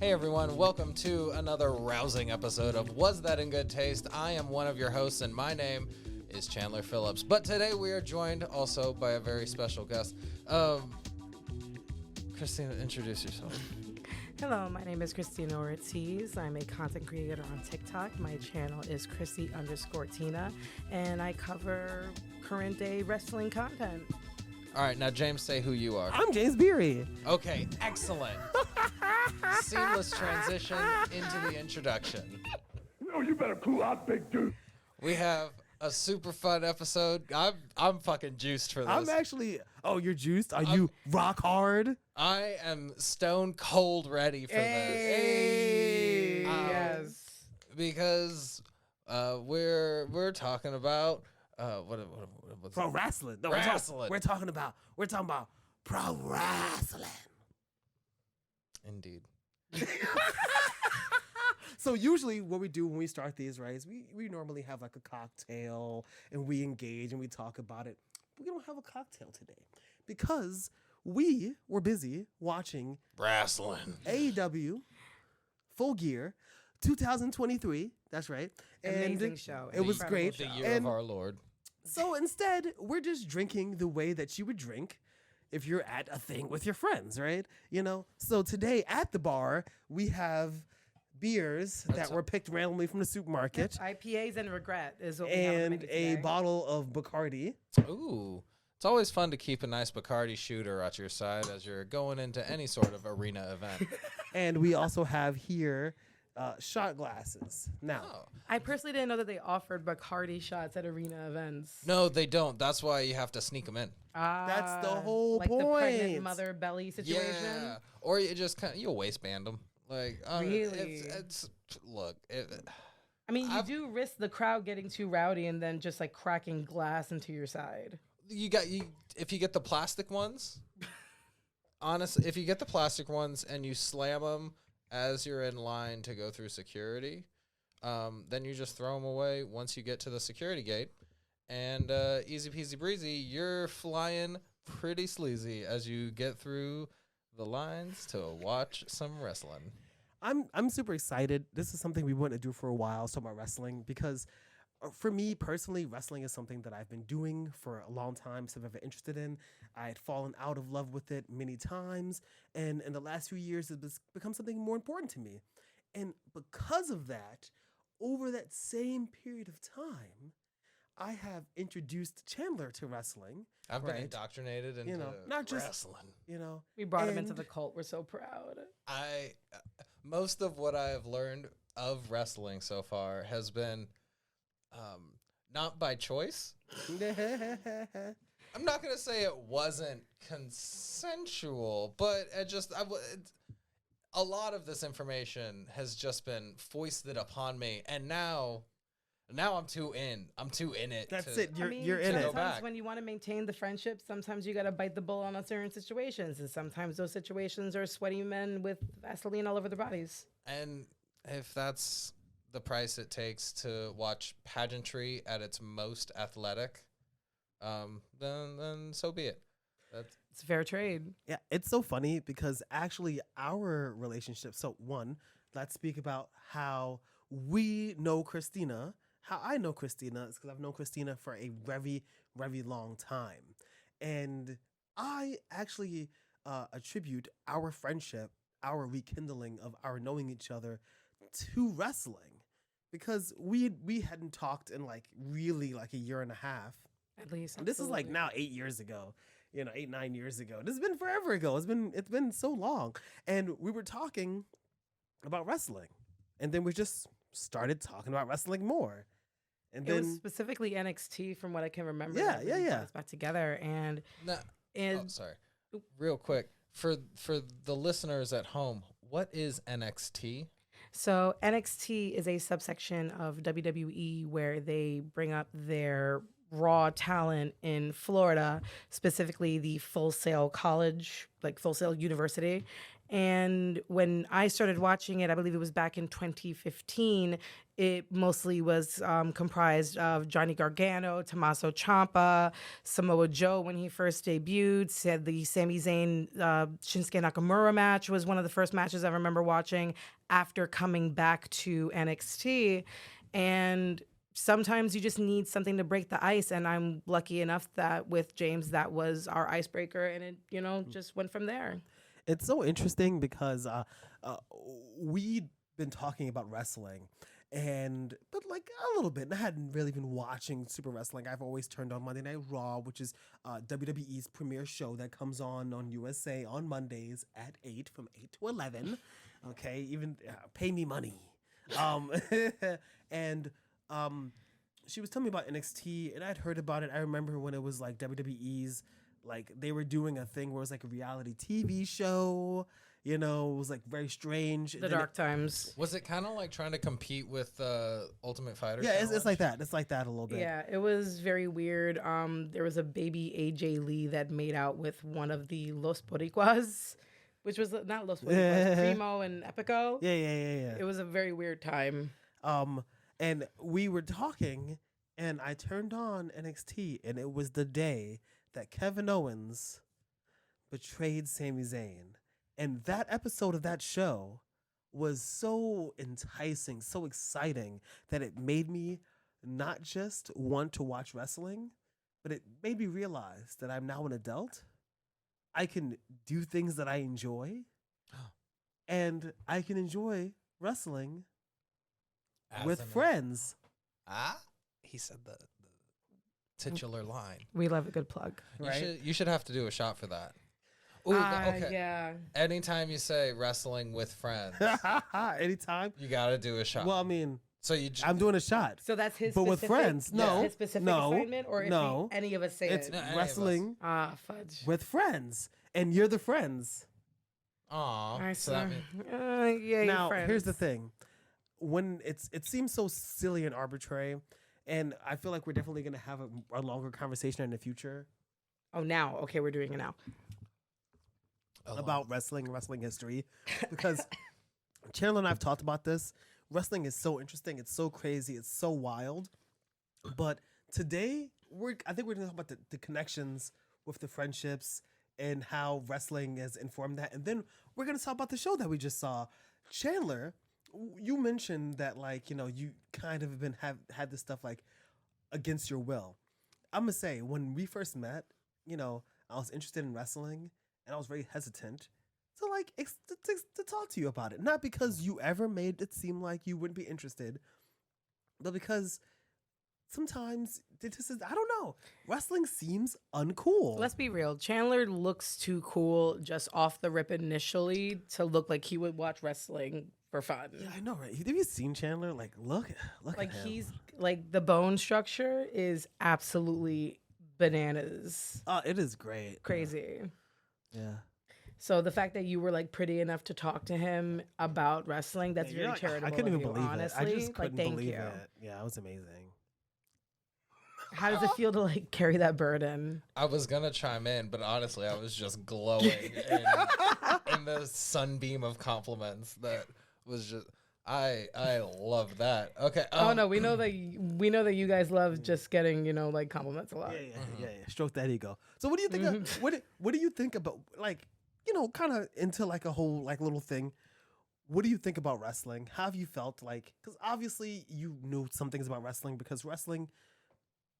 Hey everyone, welcome to another rousing episode of Was That in Good Taste? I am one of your hosts and my name is Chandler Phillips. But today we are joined also by a very special guest. Christina, introduce yourself. Hello, my name is Christina Ortiz. I'm a content creator on TikTok. My channel is Chrissy_Tina, and I cover current day wrestling content. All right, now James, say who you are. I'm James Beery. Okay, excellent. Seamless transition into the introduction. No, you better cool out, big dude. We have a super fun episode. I'm fucking juiced for this. I'm actually. Oh, you're juiced? Are you rock hard? I am stone cold ready for this. Hey. Yes. Because we're talking about what's Pro wrestling. No, Wrestling. We're talking about pro wrestling. Indeed. So usually what we do when we start these, right, is we normally have like a cocktail and we engage and we talk about it. We don't have a cocktail today because we were busy watching Wrestling. AEW Full Gear 2023. That's right. Amazing show. It was Incredible great. The show. year of our Lord. So instead, we're just drinking the way that you would drink if you're at a thing with your friends, right? You know? So today at the bar, we have beers that were picked randomly from the supermarket IPAs and regret is what we have on the and menu a today. bottle of Bacardi. Ooh. It's always fun to keep a nice Bacardi shooter at your side as you're going into any sort of arena event. And we also have here shot glasses. Now, Oh. I personally didn't know that they offered Bacardi shots at arena events. No, they don't. That's why you have to sneak them in. that's the whole like point. the pregnant mother belly situation. Yeah. Or you just you'll waistband them. Like, Really? look. I mean, you do risk the crowd getting too rowdy and then just like cracking glass into your side. If you get the plastic ones, honestly, if you get the plastic ones and you slam them as you're in line to go through security, then you just throw them away once you get to the security gate, and easy peasy breezy, you're flying pretty sleazy as you get through the lines to watch some wrestling. I'm super excited. This is something we wanted to do for a while, talking about wrestling, because for me personally, wrestling is something that I've been doing for a long time, something I've been interested in. I had fallen out of love with it many times, and in the last few years, it's become something more important to me. And because of that, over that same period of time, I have introduced Chandler to wrestling. I've been Right. indoctrinated into not just- wrestling. You know, We brought him into And- the cult. We're so proud. Most of what I have learned of wrestling so far has been not by choice. I'm not gonna say it wasn't consensual, but a lot of this information has just been foisted upon me, and now I'm too in. I'm too in it. That's to- it. You're in to it. go Sometimes back. when you want to maintain the friendship, sometimes you got to bite the bullet on certain situations, and sometimes those situations are sweaty men with Vaseline all over their bodies. And if that's the price it takes to watch pageantry at its most athletic, then so be it. It's fair trade. Yeah, it's so funny because actually our relationship. So one, let's speak about how we know Christina. How I know Christina is because I've known Christina for a very, very long time, and I actually attribute our friendship, our rekindling of our knowing each other, to wrestling, because we hadn't talked in like really like a year and a half. At least. And this is like absolutely. now 8 years ago, 8-9 years ago. This has been forever ago. It's been so long. And we were talking about wrestling. And then we just started talking about wrestling more. And It was then specifically NXT from what I can remember. Yeah, that really yeah. brought us back together. And Sorry. Real quick, for the listeners at home, what is NXT? so NXT is a subsection of WWE where they bring up their raw talent in Florida, specifically the Full Sail College, like Full Sail University. And when I started watching it, I believe it was back in 2015, it mostly was comprised of Johnny Gargano, Tommaso Ciampa, Samoa Joe when he first debuted. Said the Sami Zayn Shinsuke Nakamura match was one of the first matches I remember watching after coming back to NXT. And sometimes you just need something to break the ice. And I'm lucky enough that with James, that was our icebreaker. And it, just went from there. It's so interesting because we'd been talking about wrestling, but like a little bit. And I hadn't really been watching super wrestling. I've always turned on Monday Night Raw, which is WWE's premiere show that comes on USA on Mondays at 8 from 8 to 11. Okay, even pay me money. And she was telling me about NXT, and I'd heard about it. I remember when it was like WWE's. Like they were doing a thing where it was like a reality TV show, it was like very strange. The dark times. Was it kind of like trying to compete with Ultimate Fighter? Yeah, it's like that. It's like that a little bit. Yeah, it was very weird. There was a baby AJ Lee that made out with one of the Los Boricuas, which was not Los Boricuas, Primo and Epico. Yeah. It was a very weird time. And we were talking, and I turned on NXT, and it was the day that Kevin Owens betrayed Sami Zayn. And that episode of that show was so enticing, so exciting, that it made me not just want to watch wrestling, but it made me realize that I'm now an adult. I can do things that I enjoy, and I can enjoy wrestling with friends. He said the titular line. We love a good plug. Right? You should have to do a shot for that. Ooh, okay. Yeah. Anytime you say wrestling with friends, Anytime. you got to do a shot. Well, I mean, so I'm doing a shot. So that's his but with friends, no, his specific no, assignment, or if any of us say it's it. No, wrestling Fudge. with friends, and you're the friends. Aw. So that means yeah. Now, friends. here's the thing: when it seems so silly and arbitrary, and I feel like we're definitely going to have a longer conversation in the future. Oh, now. Okay, we're doing it now. About wrestling history, because Chandler and I've talked about this. Wrestling is so interesting. It's so crazy. It's so wild. But today, I think we're going to talk about the connections with the friendships and how wrestling has informed that. And then we're going to talk about the show that we just saw. Chandler, you mentioned that, like, you kind of had this stuff like against your will. I'm going to say, when we first met, I was interested in wrestling, and I was very hesitant to talk to you about it. Not because you ever made it seem like you wouldn't be interested, but because sometimes it just is, I don't know, wrestling seems uncool. Let's be real. Chandler looks too cool just off the rip initially to look like he would watch wrestling for fun. Yeah, I know, right? Have you seen Chandler? Like, look Like, at him. he's like, the bone structure is absolutely bananas. Oh, it is great. Crazy. Yeah. So the fact that you were like pretty enough to talk to him about wrestling, that's very charitable. I couldn't even of you, believe honestly. it. I just couldn't thank believe you. it. Yeah, it was amazing. How does it feel to like carry that burden? I was gonna chime in, but honestly, I was just glowing in the sunbeam of compliments. That was just I love that. Okay. Oh no, we know that you guys love just getting like compliments a lot. Yeah. Stroke that ego. So what do you think? What do you think about, like, kind of into like a whole like little thing? What do you think about wrestling? How have you felt like? Because obviously you knew some things about wrestling because wrestling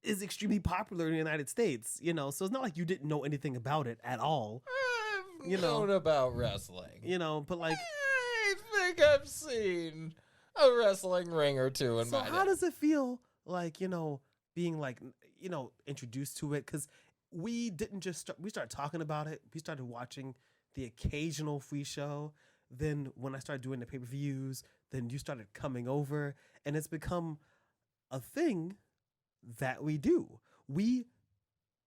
is extremely popular in the United States. So it's not like you didn't know anything about it at all. I've known about wrestling. But like, I think I've seen a wrestling ring or two in my day. So how does it feel like, being like, introduced to it? Because we didn't just we started talking about it. We started watching the occasional free show. Then when I started doing the pay-per-views, then you started coming over, and it's become a thing that we do. We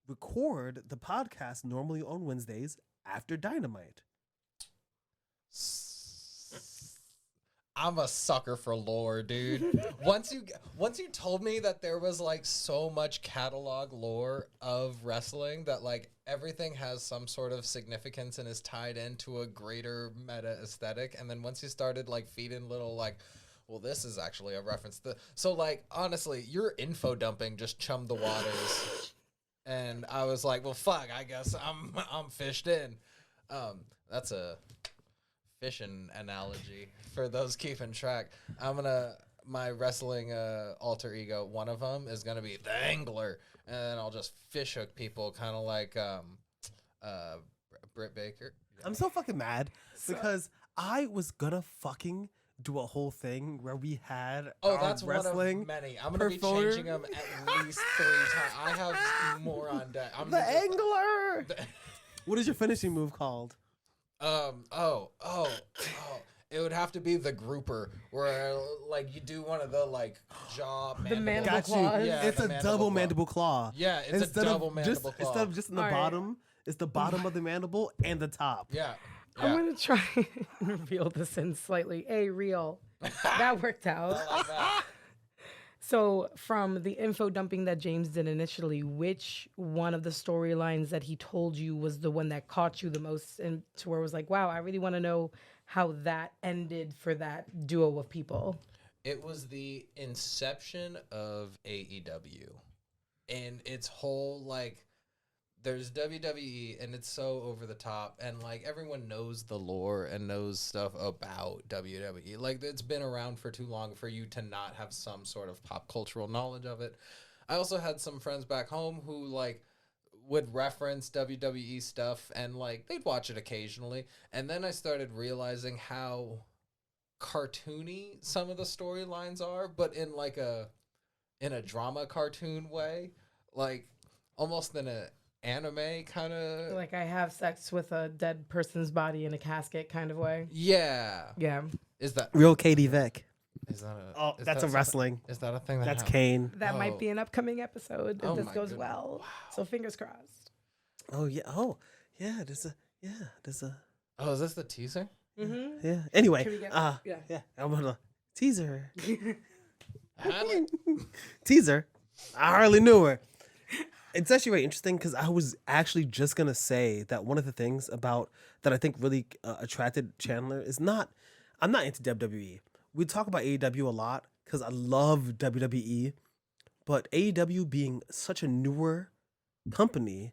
record the podcast normally on Wednesdays after Dynamite. I'm a sucker for lore, dude. Once you told me that there was like so much catalog lore of wrestling that like everything has some sort of significance and is tied into a greater meta aesthetic, and then once you started like feeding little like, well, this is actually a reference to, so like honestly, your info dumping just chummed the waters. And I was like, well, fuck, I guess I'm fished in. That's a fishing analogy for those keeping track. My wrestling alter ego, one of them is gonna be the angler, and then I'll just fish hook people, kind of like Britt Baker. I'm so fucking mad because I was gonna fucking do a whole thing where we had our That's wrestling one of many. I'm gonna be performer. changing them at least 3 times. I have more on deck. The angler. What is your finishing move called? It would have to be the grouper, where like you do one of the like jaw mandible. Got you. claws. Yeah, It's the a double mandible claw. Yeah, it's a double mandible claw. Instead of just in the All right. bottom, it's the bottom of the mandible and the top. Yeah. I'm gonna try and reveal this in slightly real. That worked out. Like that. So from the info dumping that James did initially, which one of the storylines that he told you was the one that caught you the most, and to where it was like, wow, I really want to know how that ended for that duo of people? It was the inception of AEW, and its whole like. There's WWE, and it's so over the top, and like everyone knows the lore and knows stuff about WWE. Like it's been around for too long for you to not have some sort of pop cultural knowledge of it. I also had some friends back home who like would reference WWE stuff, and like they'd watch it occasionally. And then I started realizing how cartoony some of the storylines are, but in like a drama cartoon way, like almost in a anime kind of Like I have sex with a dead person's body in a casket kind of way. yeah. Yeah. Is that Real Katie Vick. is that a Oh, is that's that a wrestling. Is that a thing that That's happened? Kane. That Oh. might be an upcoming episode if Oh this my goes goodness. well. Wow. So fingers crossed. Oh yeah. Oh yeah. There's a Oh, is this the teaser? Mm-hmm. yeah. Anyway. Can we get- Yeah. yeah. I'm gonna teaser. Hadley? Teaser. I hardly knew her. It's actually very interesting because I was actually just gonna say that one of the things about that I think really attracted Chandler is not. I'm not into WWE. We talk about AEW a lot because I love WWE, but AEW being such a newer company,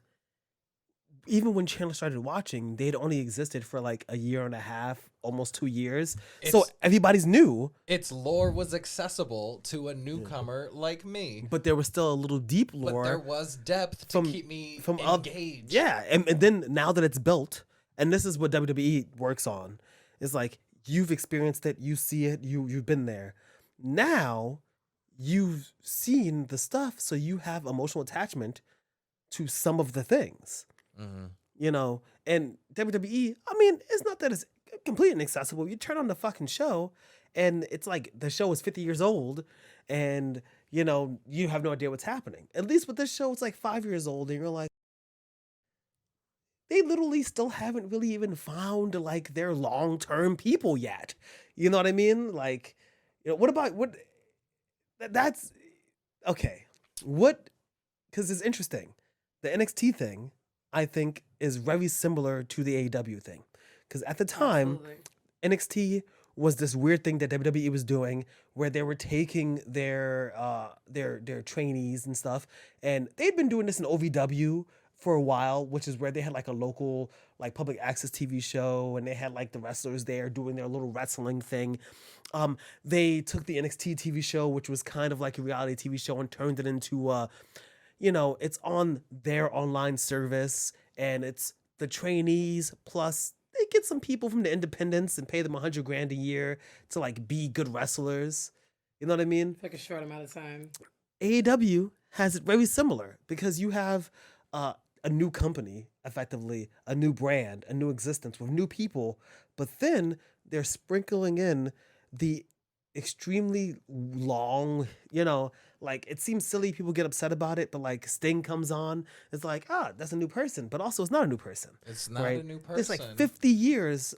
even when Chandler started watching, they'd only existed for like a year and a half, almost 2 years. So It's- everybody's new, Its lore was accessible to a newcomer like me. but there was still a little deep But lore. there was depth to keep me engaged. Yeah, and then now that it's built, and this is what WWE works on, is like you've experienced it, you see it, you've been there. Now you've seen the stuff, so you have emotional attachment to some of the things. Mm-hmm. You know, and WWE, I mean, it's not that it's completely inaccessible. You turn on the fucking show, and it's like the show is 50 years old, and you know, you have no idea what's happening. At least with this show, it's like 5 years old, and you're like, they literally still haven't really even found like their long-term people yet. You know what I mean? Like, you know, what about what? That's okay. What? Because it's interesting. The NXT thing, I think, is very similar to the AEW thing. Because at the time, NXT was this weird thing that WWE was doing where they were taking their trainees and stuff, and they'd been doing this in OVW for a while, which is where they had like a local like public access TV show, and they had like the wrestlers there doing their little wrestling thing. They took the NXT TV show, which was kind of like a reality TV show, and turned it into you know, it's on their online service, and it's the trainees plus they get some people from the independents and pay them $100,000 a year to like be good wrestlers. You know what I mean? Like a short amount of time. AEW has it very similar because you have a new company, effectively, a new brand, a new existence with new people, but then they're sprinkling in the extremely long, you know, like it seems silly, people get upset about it, but like Sting comes on, it's like, that's a new person, but also it's not a new person. It's not right? a new person. It's like 50 years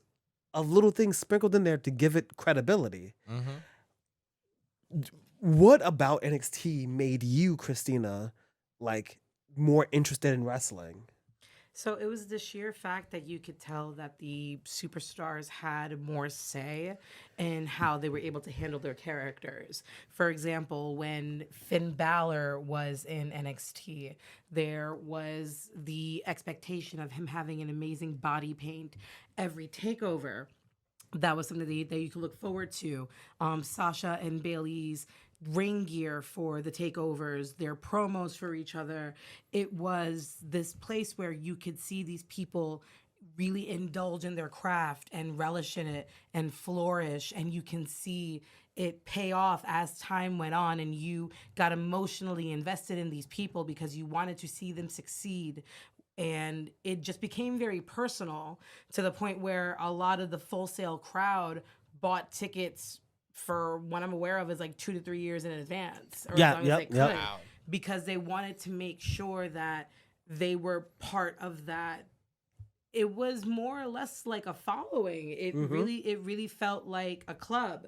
of little things sprinkled in there to give it credibility. Mm-hmm. What about NXT made you, Christina, like more interested in wrestling? So it was the sheer fact that you could tell that the superstars had more say in how they were able to handle their characters. For example, when Finn Balor was in NXT, there was the expectation of him having an amazing body paint every takeover. That was something that you could look forward to. Sasha and Bailey's ring gear for the takeovers, their promos for each other. It was this place where you could see these people really indulge in their craft and relish in it and flourish. And you can see it pay off as time went on, and you got emotionally invested in these people because you wanted to see them succeed. And it just became very personal to the point where a lot of the Full Sail crowd bought tickets for what I'm aware of is like 2 to 3 years in advance, or as long as they could, Wow. because they wanted to make sure that they were part of that. It was more or less like a following. It really felt like a club,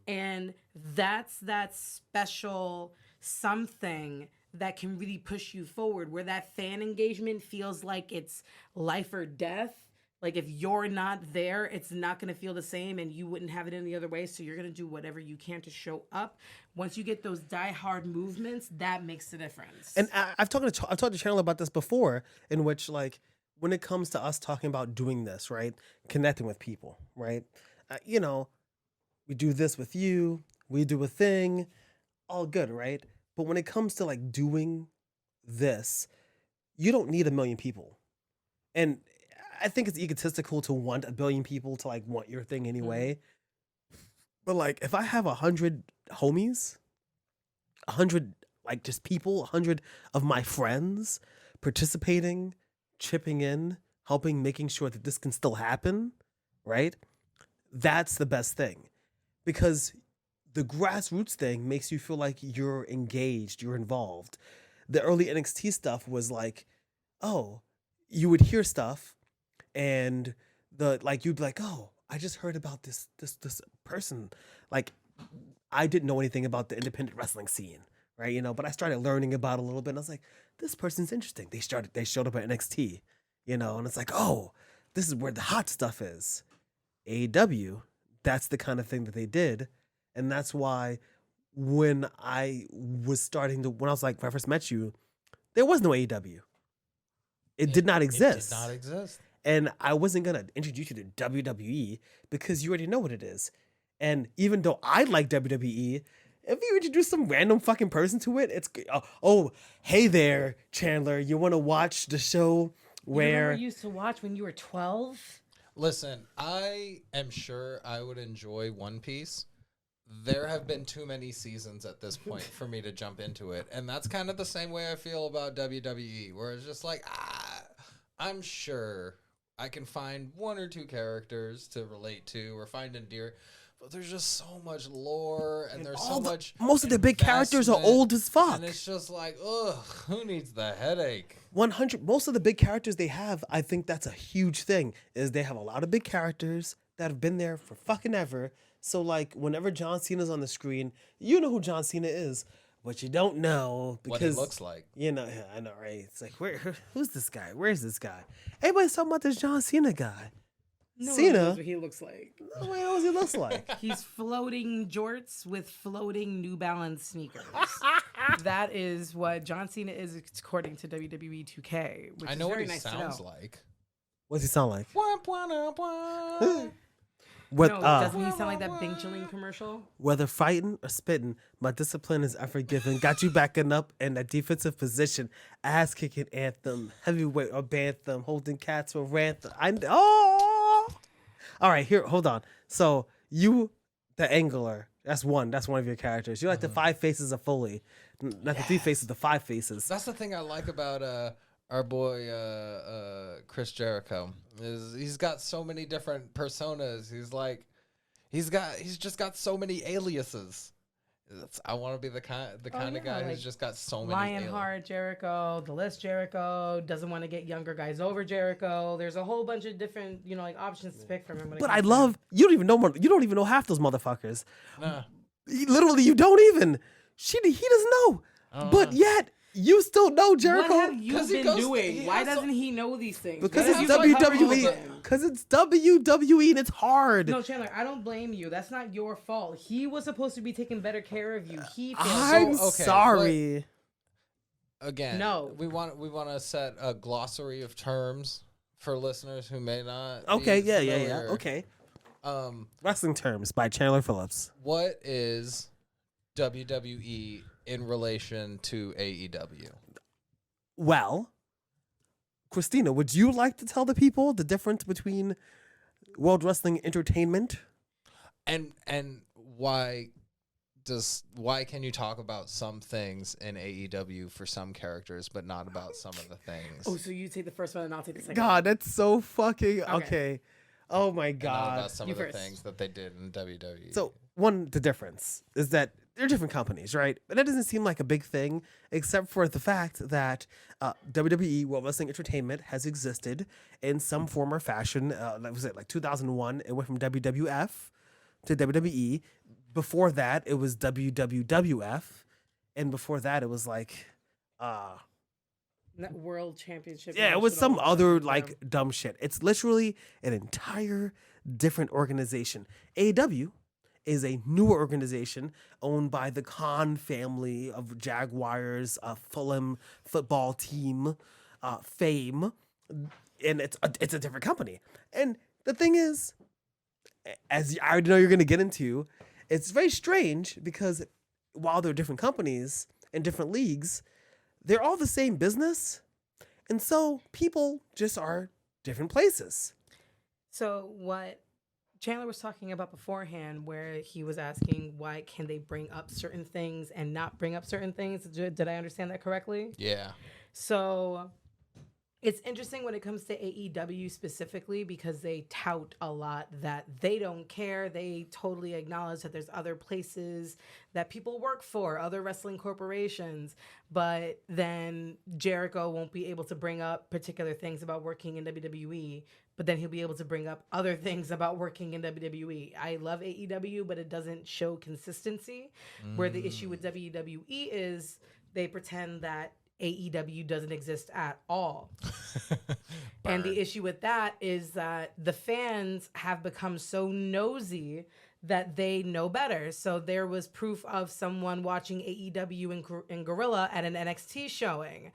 and that's that special something that can really push you forward, where that fan engagement feels like it's life or death. Like if you're not there, it's not going to feel the same, and you wouldn't have it any other way. So you're going to do whatever you can to show up. Once you get those die-hard movements, that makes the difference. And I've talked to Chandler about this before, in which, like, when it comes to us talking about doing this, right, connecting with people, right, you know, we do this with you, we do a thing, all good, right? But when it comes to like doing this, you don't need 1 million people, and I think it's egotistical to want 1 billion people to like want your thing anyway. But like, if I have 100 homies, 100 like just people, 100 of my friends participating, chipping in, helping, making sure that this can still happen, right? That's the best thing, because the grassroots thing makes you feel like you're engaged, you're involved. The early NXT stuff was like, oh, you would hear stuff, and you'd be like, oh, I just heard about this person. Like, I didn't know anything about the independent wrestling scene, right? You know, but I started learning about it a little bit, and I was like, this person's interesting. They showed up at NXT, you know, and it's like, oh, this is where the hot stuff is. AEW, that's the kind of thing that they did, and that's why when I first met you, there was no AEW. It did not exist. It did not exist. And I wasn't going to introduce you to WWE because you already know what it is. And even though I like WWE, if you introduce some random fucking person to it, it's, oh, hey there, Chandler, you want to watch the show where... You used to watch when you were 12? Listen, I am sure I would enjoy One Piece. There have been too many seasons at this point for me to jump into it. And that's kind of the same way I feel about WWE, where it's just like, I'm sure I can find 1 or 2 characters to relate to or find endearing. But there's just so much lore, and there's so much. Most of the big characters are investment, old as fuck. And it's just like, ugh, who needs the headache? 100. Most of the big characters they have, I think that's a huge thing, is they have a lot of big characters that have been there for fucking ever. So like, whenever John Cena's on the screen, you know who John Cena is, but you don't know because What he looks like. You know, yeah, I know, right? It's like, who's this guy? Where's this guy? Everybody's talking about this John Cena guy. No Cena. one knows what he looks like. No one knows what he looks like. He's floating jorts with floating New Balance sneakers. That is what John Cena is according to WWE 2K, which I know is what very he nice sounds to know. like. What's he sound like? No, doesn't he sound like that Bing Chilling commercial? Whether fighting or spitting, my discipline is ever given. Got you backing up in a defensive position. Ass kicking anthem, heavyweight or bantam, holding cats for ransom. All right, here, hold on. So you, the Angler, that's one of your characters. You're like the 5 faces of Foley, not the 3 faces, the 5 faces. That's the thing I like about our boy Chris Jericho. Is he's got so many different personas. He's just got so many aliases. I want to be the kind of yeah, guy like who's just got so many. Lionheart Jericho, the list Jericho, doesn't want to get younger guys over Jericho. There's a whole bunch of different, like options to pick from him. But I love you don't even know half those motherfuckers. Nah. Literally, you don't even. He doesn't know. But yet you still know Jericho. What have you 'Cause he been goes- doing? he Why has doesn't he know these things? Because Why it's have you covered all of WWE. them? Because it's WWE and it's hard. No, Chandler, I don't blame you. That's not your fault. He was supposed to be taking better care of you. He failed. I'm So, okay, sorry. Again, No. we want to set a glossary of terms for listeners who may not. Okay, be yeah. familiar. Okay. Um, Wrestling Terms by Chandler Phillips. what is WWE in relation to AEW? Well, Christina, would you like to tell the people the difference between World Wrestling Entertainment? And why can you talk about some things in AEW for some characters but not about some of the things? Oh, so you take the first one and I'll take the second. God, that's so fucking Okay. okay. Oh my And not God. about some You of the first. things that they did in WWE. So the difference is that they're different companies, right? But that doesn't seem like a big thing, except for the fact that WWE World Wrestling Entertainment has existed in some form or fashion. Was it like 2001? It went from WWF to WWE. Before that, it was WWWF, and before that, it was like, That World Championship. yeah, it was some National other something. like dumb shit. It's literally an entire different organization. AEW is a newer organization owned by the Khan family of Jaguars, Fulham football team, fame, and it's a different company. And the thing is, as I already know you're going to get into, it's very strange because while they're different companies and different leagues, they're all the same business. And so people just are different places. So what Chandler was talking about beforehand, where he was asking why can they bring up certain things and not bring up certain things. Did I understand that correctly? yeah. So it's interesting when it comes to AEW specifically because they tout a lot that they don't care. They totally acknowledge that there's other places that people work for, other wrestling corporations. But then Jericho won't be able to bring up particular things about working in WWE, but then he'll be able to bring up other things about working in WWE. I love AEW, but it doesn't show consistency. Where the issue with WWE is they pretend that AEW doesn't exist at all. And the issue with that is that the fans have become so nosy that they know better. So there was proof of someone watching AEW in Gorilla at an NXT showing.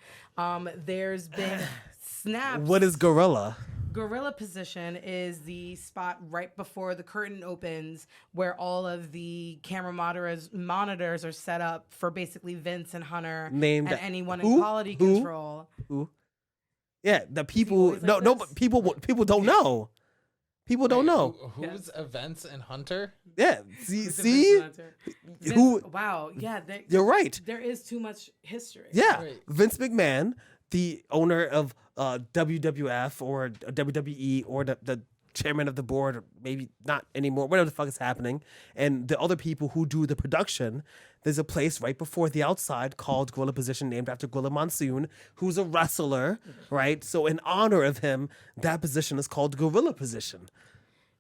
There's been snaps. What is Gorilla? Gorilla position is the spot right before the curtain opens where all of the camera monitors are set up for basically Vince and Hunter Named and anyone who? in quality Who? control. Who? Yeah, the people. always like No, this? but people don't know. People don't know. Who's Events and Hunter? Yeah, Vince see, and Hunter. who? Wow, yeah, You're right. there is too much history. Yeah, Right. Vince McMahon, the owner of WWF or WWE or the chairman of the board, or maybe not anymore, whatever the fuck is happening, and the other people who do the production. There's a place right before the outside called Gorilla Position, named after Gorilla Monsoon, who's a wrestler, right? So in honor of him, that position is called Gorilla Position.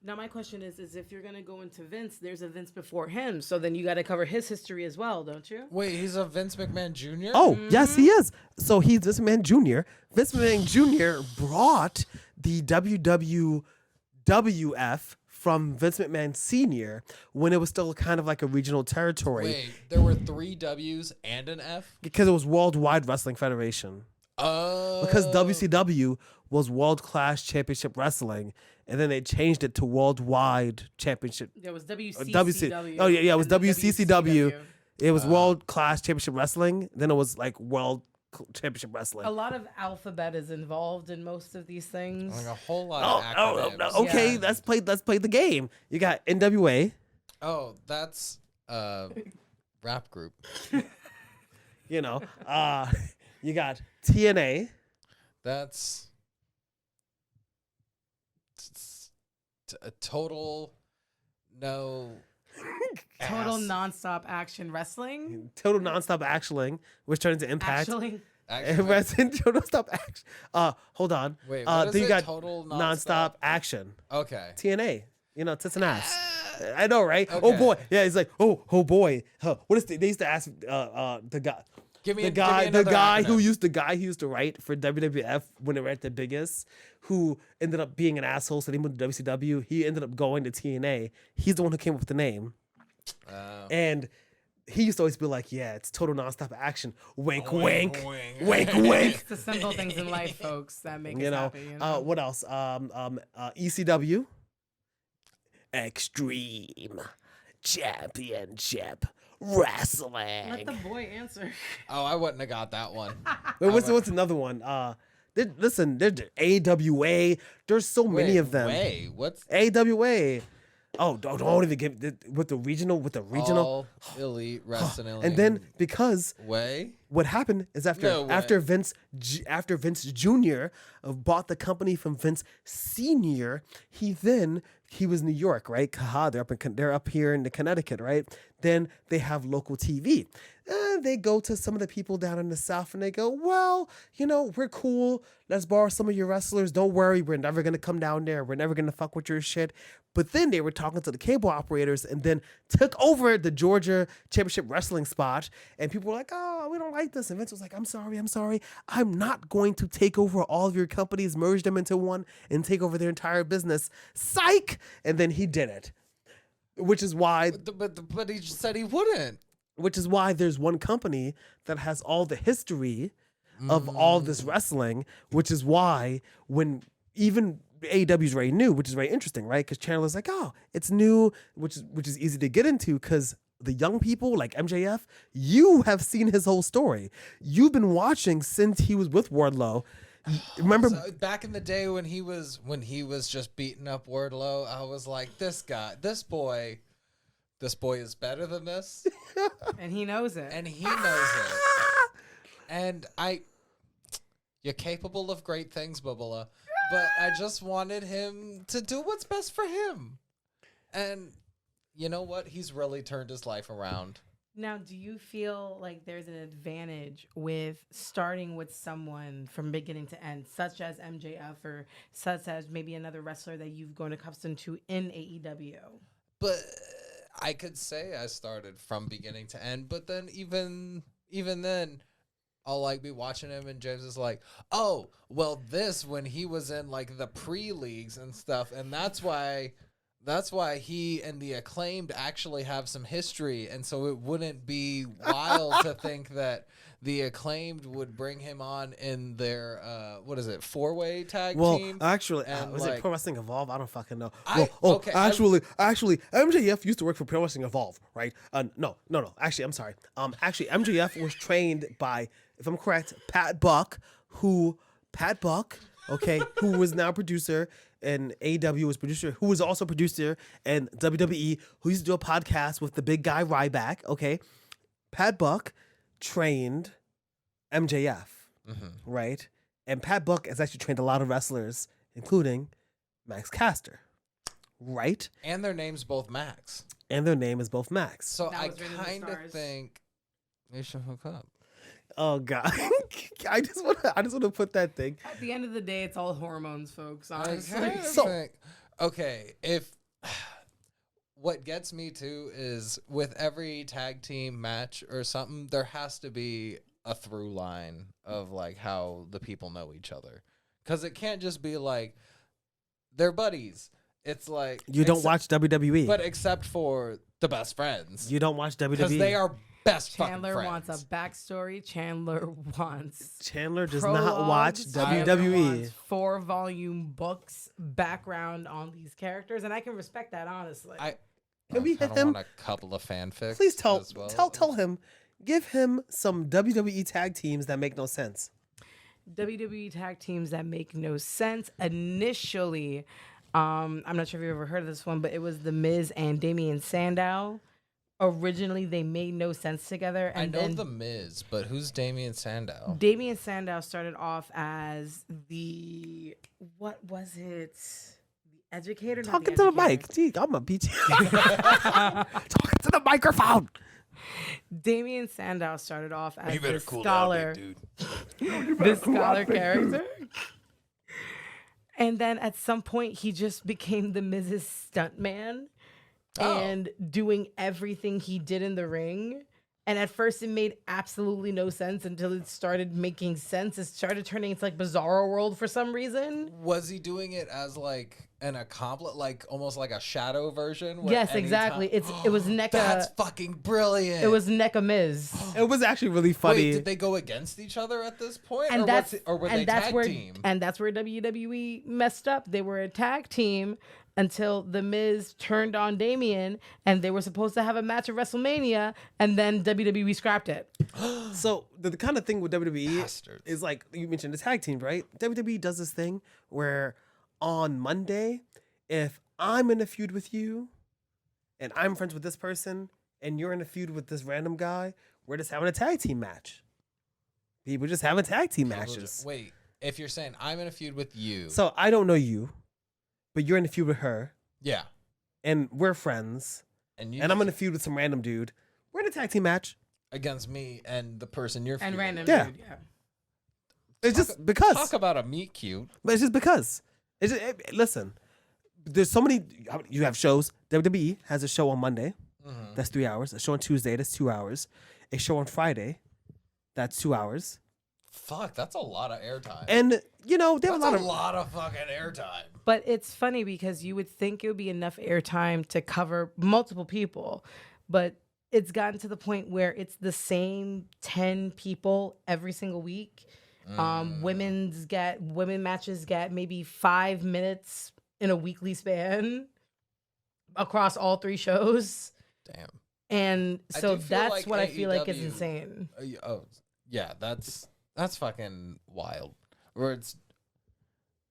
Now my question is if you're gonna go into Vince, there's a Vince before him, so then you got to cover his history as well, don't you? Wait, he's a Vince McMahon Jr.? Oh, yes, he is. So he's Vince McMahon Jr. Vince McMahon Jr. brought the WWF from Vince McMahon Sr. when it was still kind of like a regional territory Wait, there were 3 W's and an F? because it was Worldwide Wrestling Federation. Oh. Because WCW was World Class Championship Wrestling, and then they changed it to Worldwide Championship. There was WC WCCW. Oh, yeah, it was and then WCCW. It was World Class Championship Wrestling. Then it was like World Championship Wrestling. A lot of alphabet is involved in most of these things. Like a whole lot Oh, of acronyms. okay. Yeah. Let's play the game. You got NWA. Oh, that's rap group. You know, you got TNA. That's a total no Total Ass. nonstop action wrestling. Total nonstop actioning, which turned into Impact. Actually, And wrestling total stop action. Hold on. Wait, what is then you it? got Total nonstop nonstop? action. Okay. TNA. You know, tits and ass. I know, right? Oh Okay. boy. Yeah, he's like, oh boy. Huh. What is they used to ask the guy. The guy who used to write for WWF when they were at the biggest, who ended up being an asshole, so they moved to WCW. He ended up going to TNA. He's the one who came up with the name. And he used to always be like, yeah, it's total nonstop action. Wink, wink. Wink, wink. it's the simple things in life, folks, that make You us know, happy. You know? what else? ECW. Extreme Championship Wrestling. Let the boy answer. Oh, I wouldn't have got that one. Wait, what's another one? Listen, there's AWA. There's so many of them. Wait, what's AWA. Oh, don't even give with the regional. All Elite Wrestling? And then because way. what happened is No way. after Vince Jr. Bought the company from Vince Sr., he was in New York, right? They're up here in the Connecticut, right? Then they have local TV. They go to some of the people down in the South and they go, well, we're cool. Let's borrow some of your wrestlers. Don't worry, we're never gonna come down there. We're never gonna fuck with your shit. But then they were talking to the cable operators and then took over the Georgia Championship Wrestling spot. And people were like, oh, we don't like this. And Vince was like, I'm sorry. I'm not going to take over all of your companies, merge them into one, and take over their entire business. Psych! And then he did it. Which is why But he just said he wouldn't. which is why there's one company that has all the history of all this wrestling, which is why when even AEW's very new, which is very interesting, right? Because Chandler's like, oh, it's new, which is easy to get into because the young people like MJF, you have seen his whole story. You've been watching since he was with Wardlow. Remember Back in the day when he was just beating up Wardlow, I was like, this boy is better than this. And he knows it. And he knows it. And you're capable of great things, Bubala. But I just wanted him to do what's best for him. And you know what? He's really turned his life around. Now, do you feel like there's an advantage with starting with someone from beginning to end, such as MJF or such as maybe another wrestler that you've grown accustomed to in AEW? But I could say I started from beginning to end, but then even then, I'll like be watching him and James is like, oh, well, this when he was in like the pre-leagues and stuff, and that's why he and the Acclaimed actually have some history, and so it wouldn't be wild to think that the Acclaimed would bring him on in their four-way tag team. Well, actually, And, was like, it Pro Wrestling Evolve? I don't fucking know. Okay, actually, MJF used to work for Pro Wrestling Evolve, right? No. Actually, I'm sorry. Actually, MJF was trained by, if I'm correct, Pat Buck, who was now producer. And AEW was producer, who was also producer, and WWE, who used to do a podcast with the big guy Ryback. Okay, Pat Buck trained MJF, right? And Pat Buck has actually trained a lot of wrestlers, including Max Caster, right? And their name's both Max. And their name is both Max. So That I was written in the kind of stars. think they should hook up. Oh God, I just want to put that thing. At the end of the day, it's all hormones, folks. I Honestly. kind of think, okay, if what gets me too is with every tag team match or something, there has to be a through line of like how the people know each other, because it can't just be like they're buddies. It's like You don't watch WWE, but except for the best friends, you don't watch WWE because they are best Chandler fucking wants friends. a backstory. Chandler wants. Chandler does not watch prologues. Chandler WWE. wants 4-volume books background on these characters, and I can respect that honestly. Can we hit him? Want a couple of fanfics. Please tell as well. tell him, give him some WWE tag teams that make no sense. WWE tag teams that make no sense. Initially, I'm not sure if you've ever heard of this one, but it was The Miz and Damian Sandow. Originally, they made no sense together. And I know then The Miz, but who's Damian Sandow? Damian Sandow started off as what was it? The educator. not Talking to the educator. mic. Gee, I'm a BT. Talking to the microphone. Damian Sandow started off as You better this cool scholar, down, big dude. this scholar character. And then at some point, he just became the Miz's stuntman and doing everything he did in the ring. And at first, it made absolutely no sense until it started making sense. It started turning into like Bizarro World for some reason. Was he doing it as like an accomplice, like almost like a shadow version? Where Yes, exactly. It was NECA. That's fucking brilliant. It was NECA Miz. It was actually really funny. Wait, did they go against each other at this point, And or were they tag team? And that's where WWE messed up. They were a tag team until The Miz turned on Damian, and they were supposed to have a match at WrestleMania, and then WWE scrapped it. So the kind of thing with WWE Bastards. is like you mentioned the tag team, right? WWE does this thing where on Monday, if I'm in a feud with you and I'm friends with this person and you're in a feud with this random guy, we're just having a tag team match. People just having tag team matches. Wait, if you're saying I'm in a feud with you, So I don't know you, but you're in a feud with her yeah, and we're friends and you and I'm in a feud with some random dude. We're in a tag team match. against me and the person you're And feuding random with. Yeah. dude, yeah. It's just because. Talk about a meet cute. But it's just because. It's just, listen, there's so many. You have shows. WWE has a show on Monday. That's 3 hours. A show on Tuesday. That's 2 hours. A show on Friday. That's 2 hours. Fuck, that's a lot of airtime. And you know they have That's a lot of. of fucking airtime. But it's funny because you would think it would be enough airtime to cover multiple people, but it's gotten to the point where it's the same 10 people every single week. Women matches get maybe 5 minutes in a weekly span across all 3 shows. Damn. And I so do feel that's like what I feel like is AEW insane. Oh, yeah, that's fucking wild. Where it's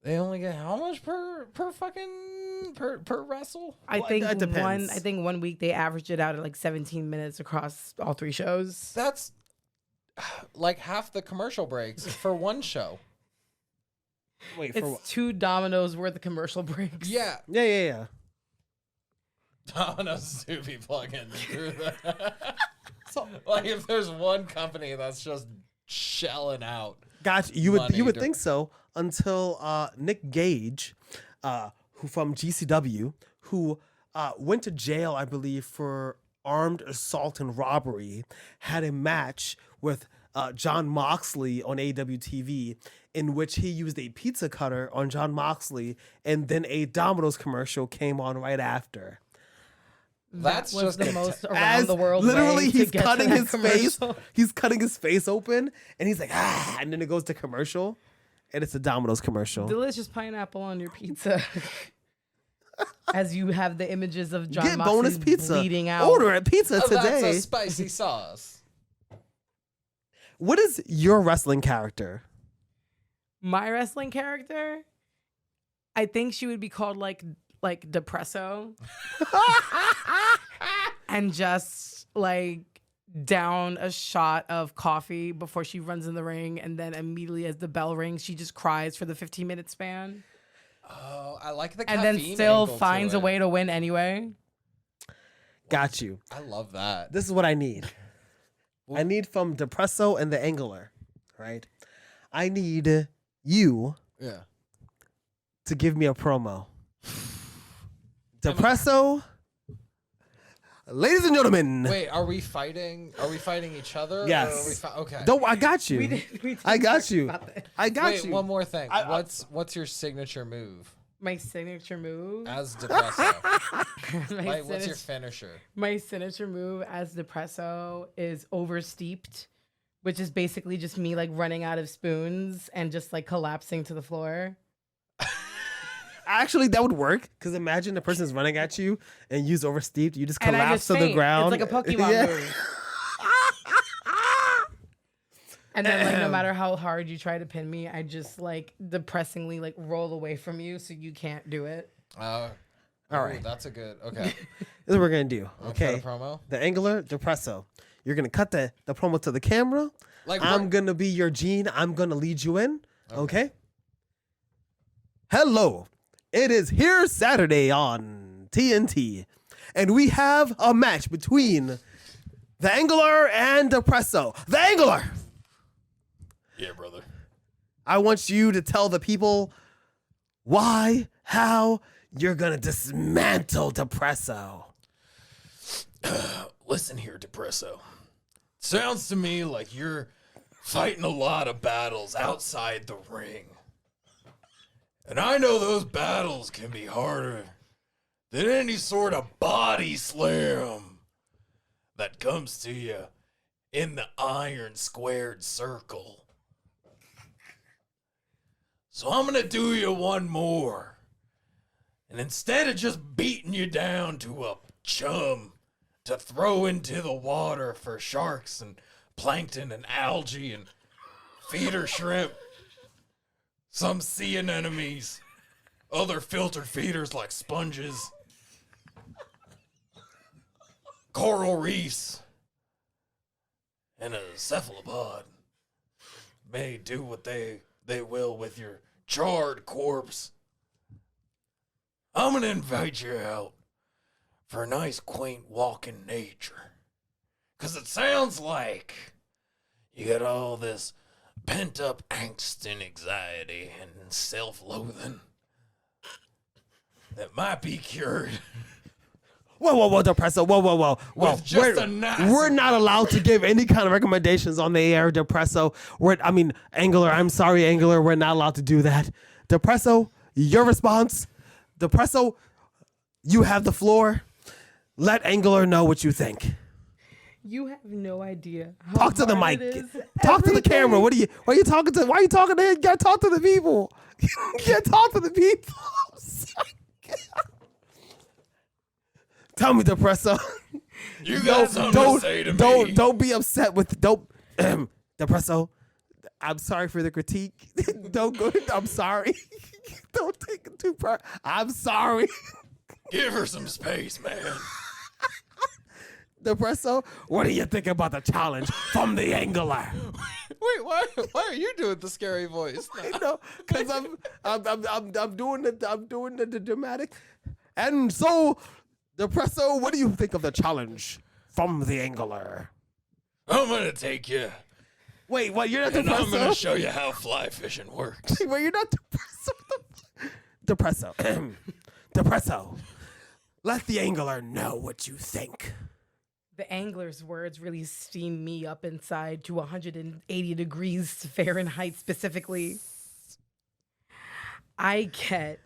they only get how much per fucking per wrestle? I Well, think it depends. 1 week they averaged it out at like 17 minutes across all 3 shows. That's like half the commercial breaks for one show. Wait for It's 2 Domino's worth of commercial breaks. Yeah, yeah. Domino's do be plugging through that. So Like if there's one company that's just shelling out. Gotcha. You would money think so until Nick Gage, who from GCW, who went to jail, I believe, for armed assault and robbery, had a match with John Moxley on AEW TV, in which he used a pizza cutter on John Moxley, and then a Domino's commercial came on right after. That's was just the a most te- around As the world. literally way to he's get to cutting that his face, commercial. he's cutting his face open, and he's like and then it goes to commercial, and it's a Domino's commercial. Delicious pineapple on your pizza. As you have the images of John Get Moxley bonus pizza. bleeding out. Order at pizza Oh, today. that's a spicy sauce. What is your wrestling character? My wrestling character, I think she would be called like Depresso. And just like down a shot of coffee before she runs in the ring, and then immediately as the bell rings, she just cries for the 15-minute span. Oh, I like the And then caffeine still angle to finds a it. way to win anyway. Got you. I love that. This is what I need. I need from Depresso and the Angler, right? I need you Yeah. to give me a promo. Depresso, ladies and gentlemen. Wait, are we fighting? Are we fighting each other? Yes. Or are we okay. Don't, I got you. We didn't I got talk you. about this. I got Wait, you. one more thing. I- What's your signature move My signature move. as Depresso? my, Like, what's your signature- finisher? my signature move as Depresso is oversteeped, which is basically just me like running out of spoons and just like collapsing to the floor. Actually, that would work. Because imagine the person's running at you and you's oversteeped. You just And I collapse just to the faint. ground. It's like a Pokemon Yeah. move. And then like no matter how hard you try to pin me, I just like depressingly like roll away from you so you can't do it. All Ooh, right. that's a good. Okay. This is what we're going to do. Wanna Okay. cut a promo. The Angler, Depresso. You're going to cut the promo to the camera. Like I'm going to be your Gene. I'm going to lead you in. Okay? Hello. It is here Saturday on TNT. And we have a match between the Angler and Depresso. The Angler! Yeah, brother. I want you to tell the people why, how you're going to dismantle Depresso. Listen here, Depresso. Sounds to me like you're fighting a lot of battles outside the ring. And I know those battles can be harder than any sort of body slam that comes to you in the iron squared circle. So I'm going to do you one more. And instead of just beating you down to a chum to throw into the water for sharks and plankton and algae and feeder shrimp, some sea anemones, other filtered feeders like sponges, coral reefs, and a cephalopod may do what they will with your charred corpse. I'm going to invite you out for a nice, quaint walk in nature. Because it sounds like you got all this pent-up angst and anxiety and self-loathing that might be cured. Whoa, Depresso. Whoa. With just a nice- We're not allowed to give any kind of recommendations on the air, Depresso. Angler, I'm sorry, Angler, we're not allowed to do that. Depresso, your response. Depresso, you have the floor. Let Angler know what you think. You have no idea. Talk to the mic. Talk to the camera. Why are you talking to? Why are you talking to? You gotta talk to the people. You gotta talk to the people. Tell me, Depresso. You got something to say to me. Don't be upset with Depresso. I'm sorry for the critique. Don't go. I'm sorry. Don't take it too far. I'm sorry. Give her some space, man. Depresso, what do you think about the challenge from the Angler? Wait, why are you doing the scary voice? I know, because I'm doing the dramatic. And so, Depresso, what do you think of the challenge from the Angler? I'm gonna take you, Wait, what? You're not and I'm gonna Depresso? show you how fly fishing works. Wait, you're not Depresso. Depresso. Depresso. Let the Angler know what you think. The angler's words really steam me up inside to 180 degrees Fahrenheit specifically. I get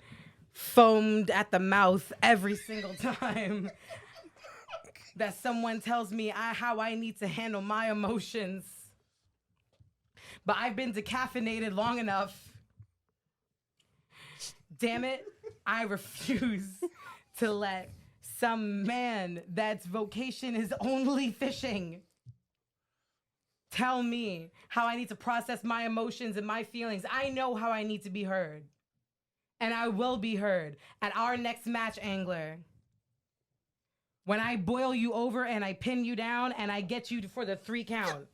foamed at the mouth every single time that someone tells me how I need to handle my emotions. But I've been decaffeinated long enough. Damn it, I refuse to let some man that's vocation is only fishing tell me how I need to process my emotions and my feelings. I know how I need to be heard. And I will be heard at our next match, Angler. When I boil you over and I pin you down and I get you for the 3 count.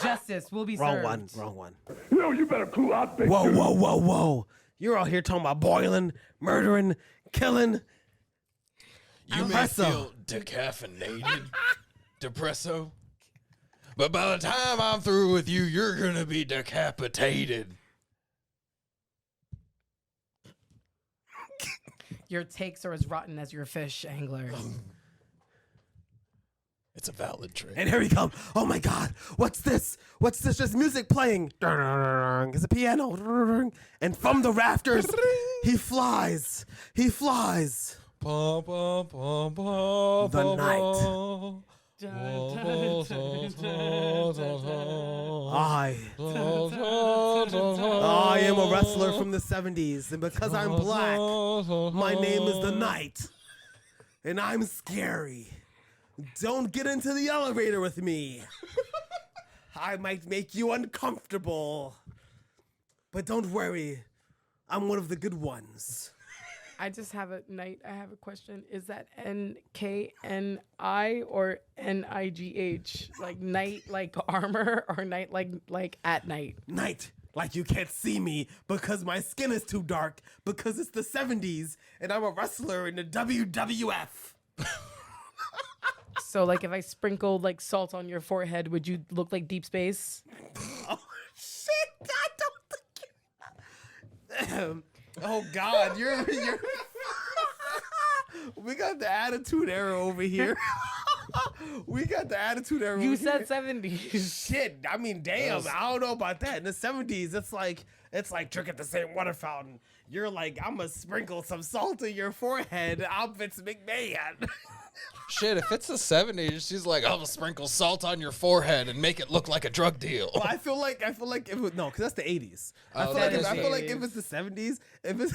Justice will be served. Wrong one. You know, you better cool out, big dude. Whoa. You're out here talking about boiling, murdering, killing. You may feel decaffeinated, Depresso, but by the time I'm through with you, you're gonna be decapitated. Your takes are as rotten as your fish, Angler. It's a valid trick. And here we come. Oh my God. What's this? What's this? Just music playing. It's a piano. And from the rafters, he flies. He flies. The night. I am a wrestler from the 70s. And because I'm black, my name is the Night. And I'm scary. Don't get into the elevator with me. I might make you uncomfortable. But don't worry. I'm one of the good ones. I just have a question. Is that NKNI or NIGH? Like night like armor or night like at night? Night like you can't see me because my skin is too dark because it's the 70s and I'm a wrestler in the WWF. So, like, if I sprinkled like salt on your forehead, would you look like Deep Space? Oh shit! I don't think. Oh God, you're. We got the attitude era over here. We got the attitude era. You over said here. 70s. Shit, I mean, damn, I don't know about that. In the 70s, it's like drinking the same water fountain. You're like, I'm gonna sprinkle some salt in your forehead. I'm Vince McMahon. Shit, if it's the 70s, she's like, I'm gonna sprinkle salt on your forehead and make it look like a drug deal. Well, I feel like if it was, no, because that's the 80s. I Oh, feel like that is I the feel like 80s. if it's the 70s, if it's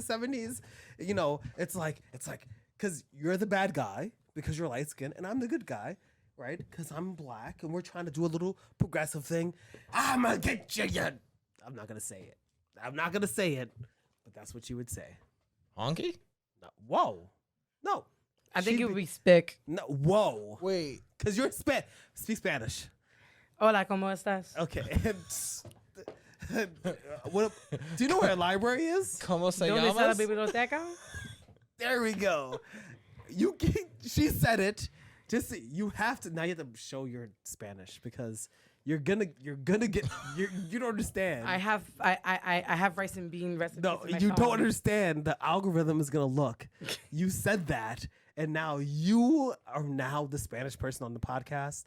the 70s, you know, it's like because you're the bad guy because you're light skinned and I'm the good guy, right? Because I'm black and we're trying to do a little progressive thing. I'm gonna get you. I'm not gonna say it. But that's what you would say. Honky? No. Whoa. No. I think She'd it would be spick. No. Whoa. Wait. Because you're speak Spanish. Hola, ¿cómo estás? Okay. What? Do you know where a library is? ¿Cómo se ¿Dónde está la llamas? biblioteca? There we go. She said it. Just you have to now. You have to show your Spanish because you're gonna get you don't understand. I have rice and bean recipes. No, in my you phone. don't understand. The algorithm is gonna look. You said that, and now you are now the Spanish person on the podcast.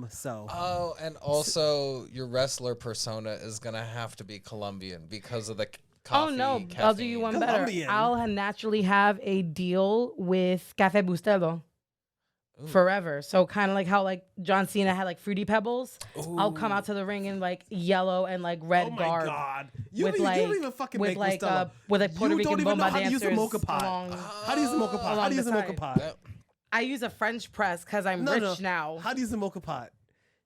So Oh, and also your wrestler persona is gonna have to be Colombian because of the coffee. Oh no, I'll do you one better. Colombian. I'll naturally have a deal with Café Bustelo. Forever. So kind of like how like John Cena had like Fruity Pebbles. I'll come out to the ring in like yellow and like red oh my garb. god, You don't even fucking with make like Bustelo. With like Puerto You Rican don't even know bomba how to use a dancers mocha pot. along- How do you use a mocha pot? How along do you use the a mocha side. pot? Yep. I use a French press because I'm No, rich no. now. How do you use a mocha pot?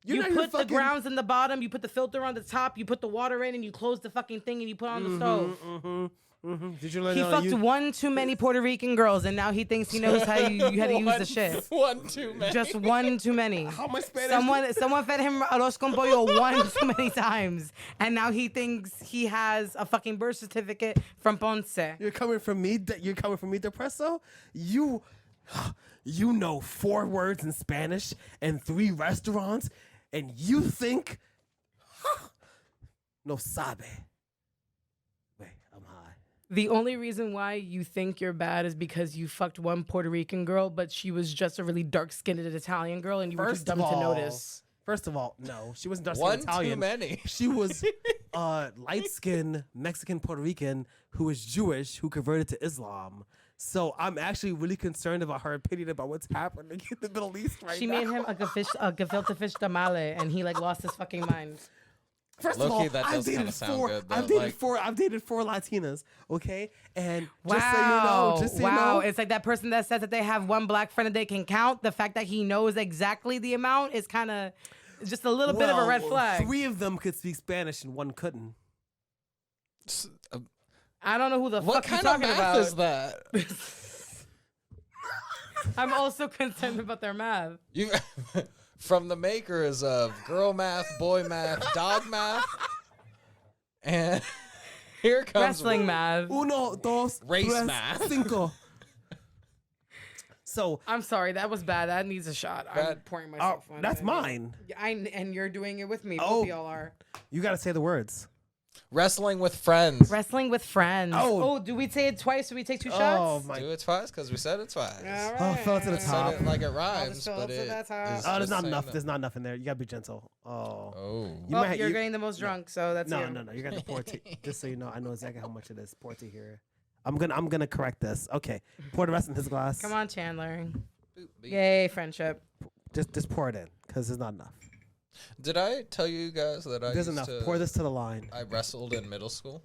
You're You not even put the fucking- grounds in the bottom, you put the filter on the top, you put the water in, and you close the fucking thing, and you put it on the stove. Did you learn He how to fucked use- one too many Puerto Rican girls, and now he thinks he knows how to use the shit. One too many. Just one too many. How much Spanish? Someone fed him arroz con pollo one too many times, and now he thinks he has a fucking birth certificate from Ponce. You're coming from me. You're coming from me, Depresso. You know 4 words in Spanish and 3 restaurants, and you think no sabe. Wait, I'm high. The only reason why you think you're bad is because you fucked one Puerto Rican girl, but she was just a really dark-skinned Italian girl, and you were too dumb to notice. First of all, no, she wasn't dark One Italian. too many. She was light-skinned Mexican Puerto Rican who was Jewish who converted to Islam. So I'm actually really concerned about her opinion about what's happening in the Middle East right She now. made him a gefilte fish tamale, and he like lost his fucking mind. First of Low-key, all, that I've does kinda dated sound 4. good, though. I've dated Like- 4. I've dated 4 Latinas. Okay, and Wow. just so you know, It's like that person that says that they have one black friend that they can count. The fact that he knows exactly the amount is kind of just a little bit of a red flag. 3 of them could speak Spanish and 1 couldn't. I don't know who the What fuck you're kind of talking math about. is that? I'm also concerned about their math. You from the makers of girl math, boy math, dog math, and here comes Wrestling math. 1, 2, Race 3, math. 5. So I'm sorry, that was bad. That needs a shot. I'm That- pouring myself one. that's mine. And you're doing it with me. Oh. Both of y'all are. You got to say the words. Wrestling with friends. Wrestling with friends. Oh. Do we say it twice? Do we take 2 Oh shots? my! Do it twice because we said it twice. All Oh, it fell to the right. top. Said it like it I'll rhymes, just fill but up to it that top. is Oh, there's just not saying enough. that- There's not enough in there. You gotta be gentle. Oh. Oh. You Well, might- you're you- getting the most drunk, so that's No, you. no, no. You got the pour tea. Just so you know, I know exactly how much it is. Pour tea here. I'm gonna correct this. Okay. Pour the rest in his glass. Come on, Chandler. Boop, beep. Yay, friendship. Just pour it in, cause there's not enough. Did I tell you guys that I There's used enough. to, Pour this to the line. I wrestled in middle school?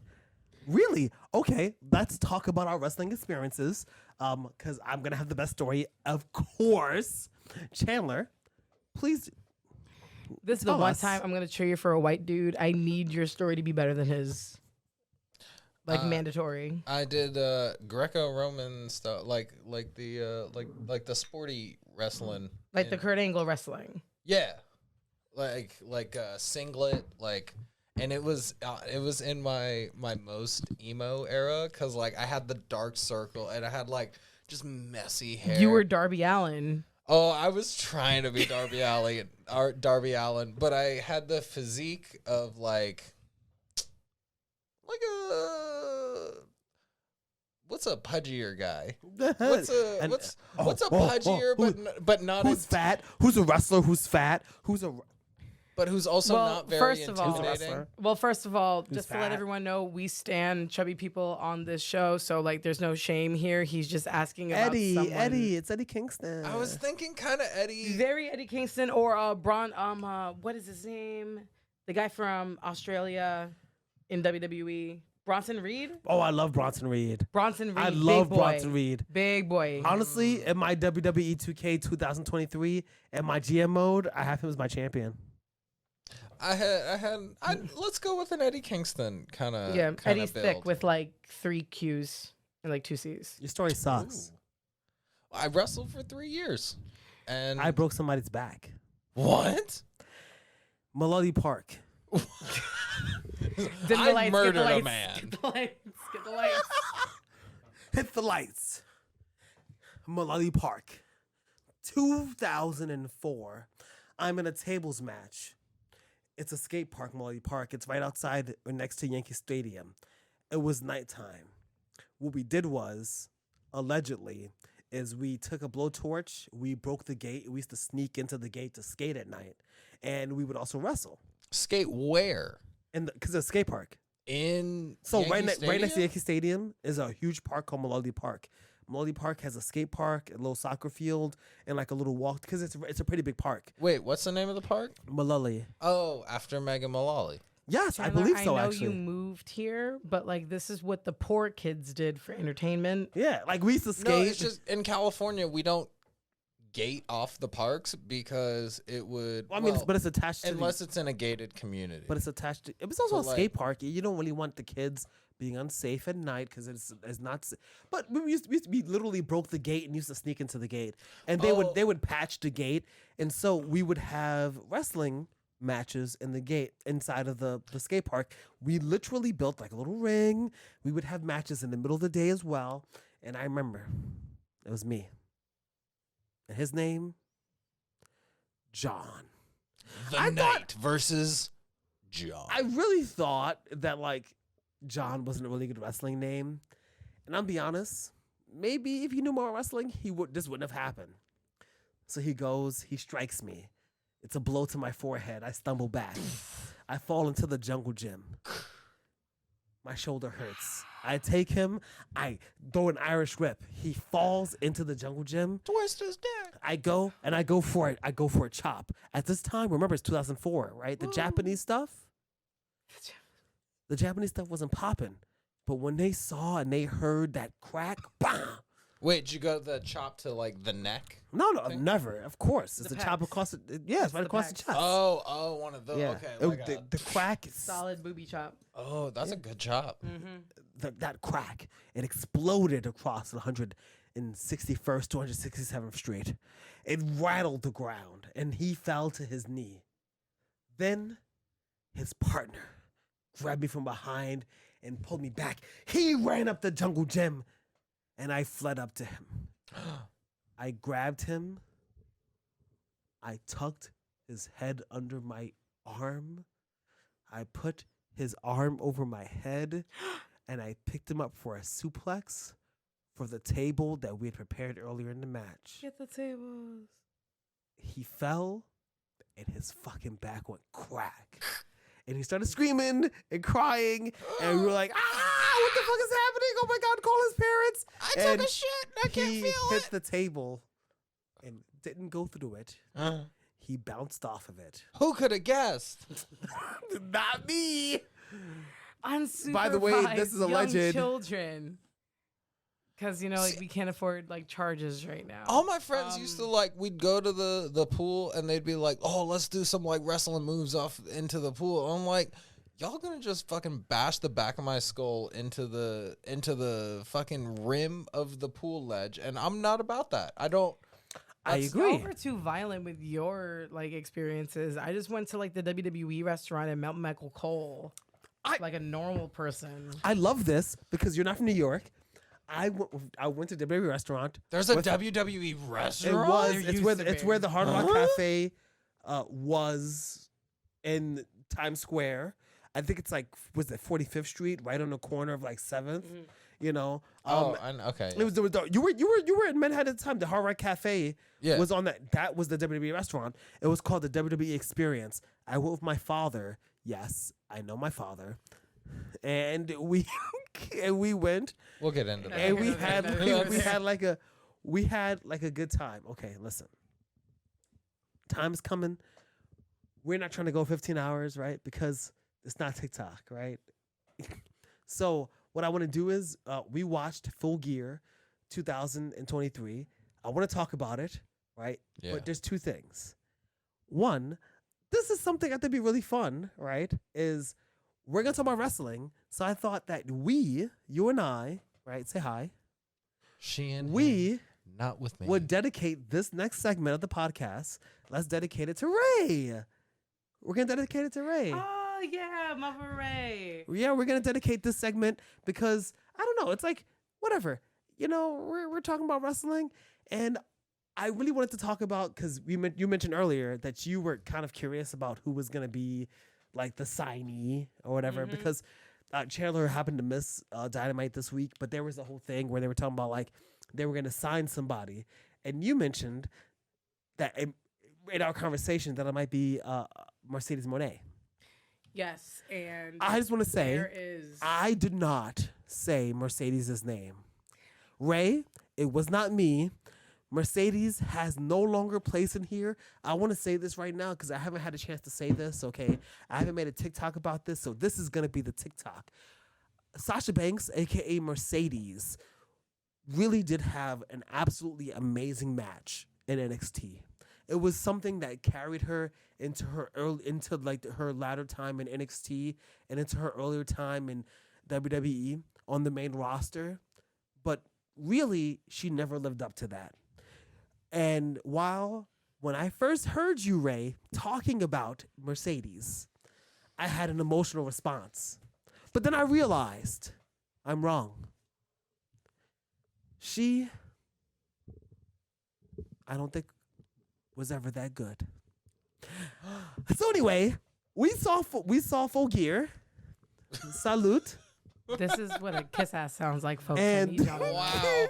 Really? Okay. Let's talk about our wrestling experiences. Cause I'm gonna have the best story, of course. Chandler, please. This is the Tell one us. time I'm gonna cheer you for a white dude. I need your story to be better than his. Like mandatory. I did Greco-Roman stuff, like the sporty wrestling, Like the Kurt Angle wrestling. yeah. like a singlet, like, and it was in my most emo era because like I had the dark circle and I had like just messy hair. You were Darby Allin. Oh, I was trying to be Darby Allin, but I had the physique of like a what's a pudgier guy? What's a pudgier but not who's fat? Who's a wrestler? Who's fat? But who's also not very intimidating. First of all, Who's just to let fat? everyone know, we stand chubby people on this show, so like, there's no shame here. He's just asking about someone. Eddie, it's Eddie Kingston. I was thinking kind of Eddie. Very Eddie Kingston or what is his name? The guy from Australia in WWE, Bronson Reed. Oh, I love Bronson Reed. I love Bronson Reed. Big boy. Honestly, in my WWE 2K 2023 and my GM mode, I have him as my champion. Let's go with an Eddie Kingston kind of. Yeah, Eddie's build. thick with like 3 Qs and like 2 Cs. Your story sucks. Ooh. I wrestled for 3 years, and I broke somebody's back. What? Maloney Park. I murdered a man. Get the lights. Get the lights. Hit the lights. Maloney Park. 2004. I'm in a tables match. It's a skate park, Maloney Park. It's right outside or next to Yankee Stadium. It was nighttime. What we did was, allegedly, is we took a blowtorch, we broke the gate, we used to sneak into the gate to skate at night, and we would also wrestle. Skate where? Because it's a skate park. Right next to Yankee Stadium is a huge park called Maloney Park. Maloney Park has a skate park, a little soccer field, and like a little walk because it's a pretty big park. Wait, what's the name of the park? Malali. Oh, after Megan Mullally. Yes, Chandler, I believe so. I know actually, you moved here, but like, this is what the poor kids did for entertainment. yeah, like we used to skate. No, it's just in California we don't gate off the parks because it would. But it's attached to unless it's in a gated community. But it's attached to. It's also But, a skate park. You don't really want the kids being unsafe at night because it's not. But we used to be literally broke the gate and used to sneak into the gate, and they would patch the gate, and so we would have wrestling matches in the gate inside of the skate park. We literally built like a little ring. We would have matches in the middle of the day as well, and I remember it was me. And his name, John. The Knight versus John. I really thought that like John wasn't a really good wrestling name, and I'll be honest, maybe if he knew more wrestling, this wouldn't have happened. So he strikes me. It's a blow to my forehead. I stumble back. I fall into the jungle gym. My shoulder hurts. I take him. I throw an Irish whip. He falls into the jungle gym. Twist his dick. I go for it. I go for a chop. At this time, remember, it's 2004, right? The Japanese stuff wasn't popping. But when they saw and they heard that crack, bam! Wait, did you go the chop to like the neck? No, never. Of course, it's a chop across the. Yeah, it's right across the chest. Oh, one of those. Yeah. Okay, The crack is Solid booby chop. Oh, that's a good chop. that crack. It exploded across 161st, 267th Street. It rattled the ground, and he fell to his knee. Then, his partner grabbed me from behind and pulled me back. He ran up the jungle gym, and I fled up to him. I grabbed him. I tucked his head under my arm. I put his arm over my head, and I picked him up for a suplex for the table that we had prepared earlier in the match. Get the tables. He fell, and his fucking back went crack. And he started screaming and crying, and we were like, what the fuck is happening? Oh my God, call his parents. I took a shit. I can't feel He hit it. the table and didn't go through it. He bounced off of it. Who could have guessed? Not me. Unsupervised. By the way, this is a young legend. Children. Because, like, we can't afford, like, charges right now. All my friends used to like. We'd go to the pool and they'd be like, "Oh, let's do some like wrestling moves off into the pool." I'm like, y'all gonna just fucking bash the back of my skull into the fucking rim of the pool ledge, and I'm not about that. I don't. I That's- agree. Y'all were too violent with your like experiences. I just went to like the WWE restaurant in Mount Michael Cole, like a normal person. I love this because you're not from New York. I went to WWE restaurant. There's a with- WWE It restaurant. was. There It's used where to it's be. where the Hard Rock Huh? Cafe was in Times Square. I think it's like was it 45th Street, right on the corner of like 7th. You know. Okay. It was, you were in Manhattan at the time. The Hard Rock Cafe Yeah. was on that. That was the WWE restaurant. It was called the WWE Experience. I went with my father. Yes, I know my father, and we went We'll get into that. and we Okay, had okay. we had like a good time. Okay, listen. Time's coming. We're not trying to go 15 hours, right? Because it's not TikTok, right? So what I want to do is we watched Full Gear 2023. I want to talk about it, right? Yeah. But there's two things. One, this is something I think be really fun, right? Is we're gonna talk about wrestling. So I thought that you and I, right? Say hi. She and him, We not with me. would dedicate this next segment of the podcast. Let's dedicate it to Ray. We're gonna dedicate it to Ray. Oh yeah, Mother Ray. Yeah, we're gonna dedicate this segment because I don't know. It's like whatever. You know, we're talking about wrestling, and I really wanted to talk about because you mentioned earlier that you were kind of curious about who was gonna be like the signee or whatever because Chandler happened to miss Dynamite this week, but there was a whole thing where they were talking about like they were gonna sign somebody, and you mentioned that in our conversation that it might be Mercedes Moné. Yes, and I just want to say there is. I did not say Mercedes' name. Ray, it was not me. Mercedes has no longer place in here. I want to say this right now because I haven't had a chance to say this, okay? I haven't made a TikTok about this, so this is going to be the TikTok. Sasha Banks, a.k.a. Mercedes, really did have an absolutely amazing match in NXT. It was something that carried her into her latter time in NXT and into her earlier time in WWE on the main roster. But really, she never lived up to that. And when I first heard you, Ray, talking about Mercedes, I had an emotional response. But then I realized I'm wrong. I don't think was ever that good. So anyway, we saw Full Gear. Salute. This is what a kiss ass sounds like, folks. And- I need y'all to know. Wow.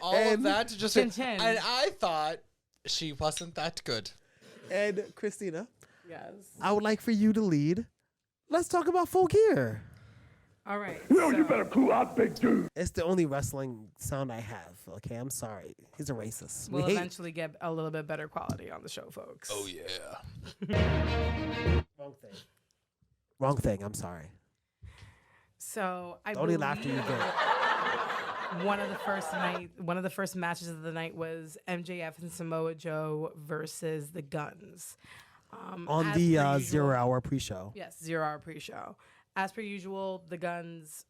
All of And- that to just Chin chin. and I thought she wasn't that good. And Christina, Yes. I would like for you to lead. Let's talk about Full Gear. All right. Well, you so- better cool out, big dude. It's the only wrestling sound I have. Okay, I'm sorry. He's a racist. We'll We hate- eventually get a little bit better quality on the show, folks. Oh yeah. Wrong thing. Wrong thing. I'm sorry. So I Only believe laughter you get. one of the first matches of the night was MJF and Samoa Joe versus the Guns. On as the per usual- 0 hour pre-show. Yes, 0 hour pre-show. As per usual, the Guns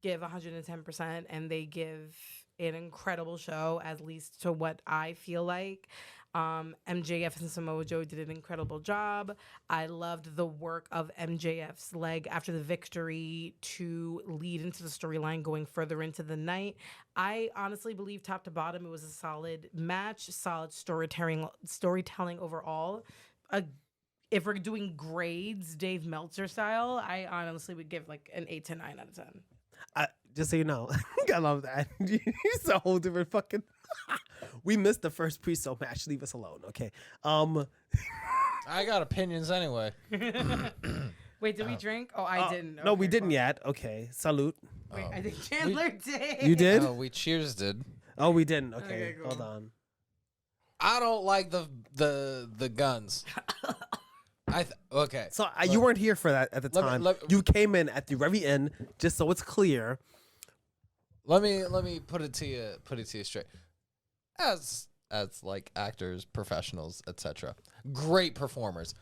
give 110% and they give an incredible show, at least to what I feel like. MJF and Samoa Joe did an incredible job. I loved the work of MJF's leg after the victory to lead into the storyline going further into the night. I honestly believe top to bottom it was a solid match, solid storytelling overall. If we're doing grades, Dave Meltzer style, I honestly would give like an 8 to 9 out of 10. Just so you know, I love that. It's a whole different fucking. We missed the first pre-show match. Leave us alone, okay? I got opinions anyway. Wait, did we drink? Oh, I didn't. No, we Okay, didn't fine. yet. Okay, salute. Wait, I think Chandler did. You did? Oh, we cheers did. Oh, we didn't. Okay, Okay, cool. hold on. I don't like the guns. Okay. So you weren't here for that at the Let me- time. You came in at the very end, just so it's clear. Let me put it to you straight. As like actors, professionals, etc. Great performers.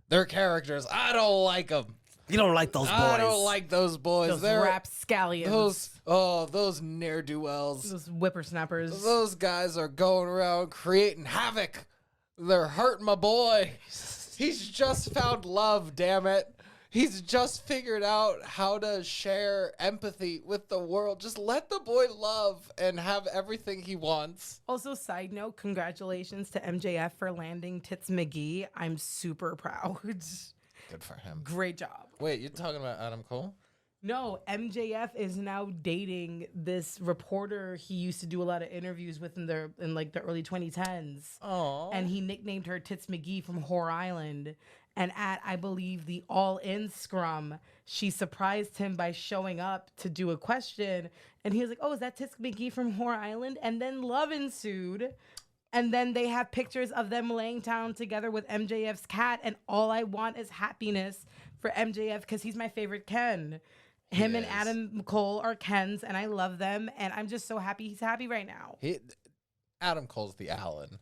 Their characters, I don't like them. You don't like those boys. I don't like those boys. Those They're rapscallions. those ne'er-do-wells. Those whippersnappers. Those guys are going around creating havoc. They're hurting my boy. He's just found love, damn it. He's just figured out how to share empathy with the world. Just let the boy love and have everything he wants. Also, side note, congratulations to MJF for landing Tits McGee. I'm super proud. Good for him. Great job. Wait, you're talking about Adam Cole? No, MJF is now dating this reporter he used to do a lot of interviews with in like the early 2010s. Oh. And he nicknamed her Tits McGee from Whore Island. And at, I believe, the all-in scrum, she surprised him by showing up to do a question. And he was like, oh, is that Tits McGee from Whore Island? And then love ensued. And then they have pictures of them laying down together with MJF's cat. And all I want is happiness for MJF because he's my favorite Ken. Him and Adam Cole are Kens, and I love them. And I'm just so happy he's happy right now. Adam Cole's the Allen.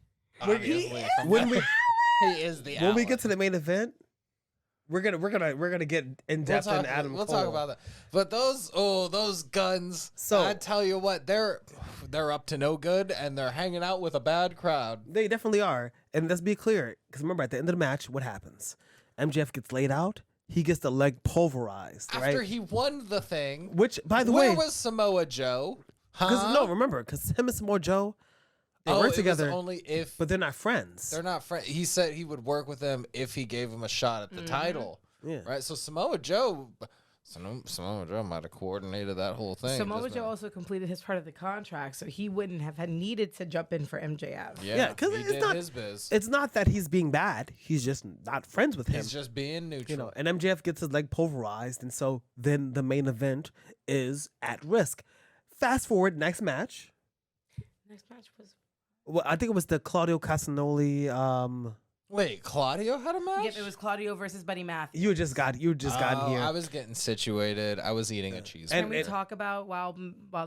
When we He is the when we get to the main event, we're gonna get in depth in Adam We'll Cole. talk about that. But those guns. So- I tell you what, they're up to no good, and they're hanging out with a bad crowd. They definitely are. And let's be clear, because remember at the end of the match, what happens? MJF gets laid out. He gets the leg pulverized, After right? he won the thing, Which, by the where way, was Samoa Joe? because him and Samoa Joe, they it work was together, only if but they're not friends. they're not friends. He said he would work with him if he gave him a shot at the title. Yeah. Right. So Samoa Joe might have coordinated that whole thing. Samoa Just Joe been- also completed his part of the contract, so he wouldn't have had needed to jump in for MJF. Yeah, because he it's did not his biz. it's not that he's being bad. He's just not friends with him. He's just being neutral. You know, and MJF gets his leg pulverized, and so then the main event is at risk. Fast forward, next match. Next match was Well, I think it was the Claudio Castagnoli. Wait, Claudio had a match? it was Claudio versus Buddy Matthews. You just got here. I was getting situated. I was eating a cheese. And- Can we talk about while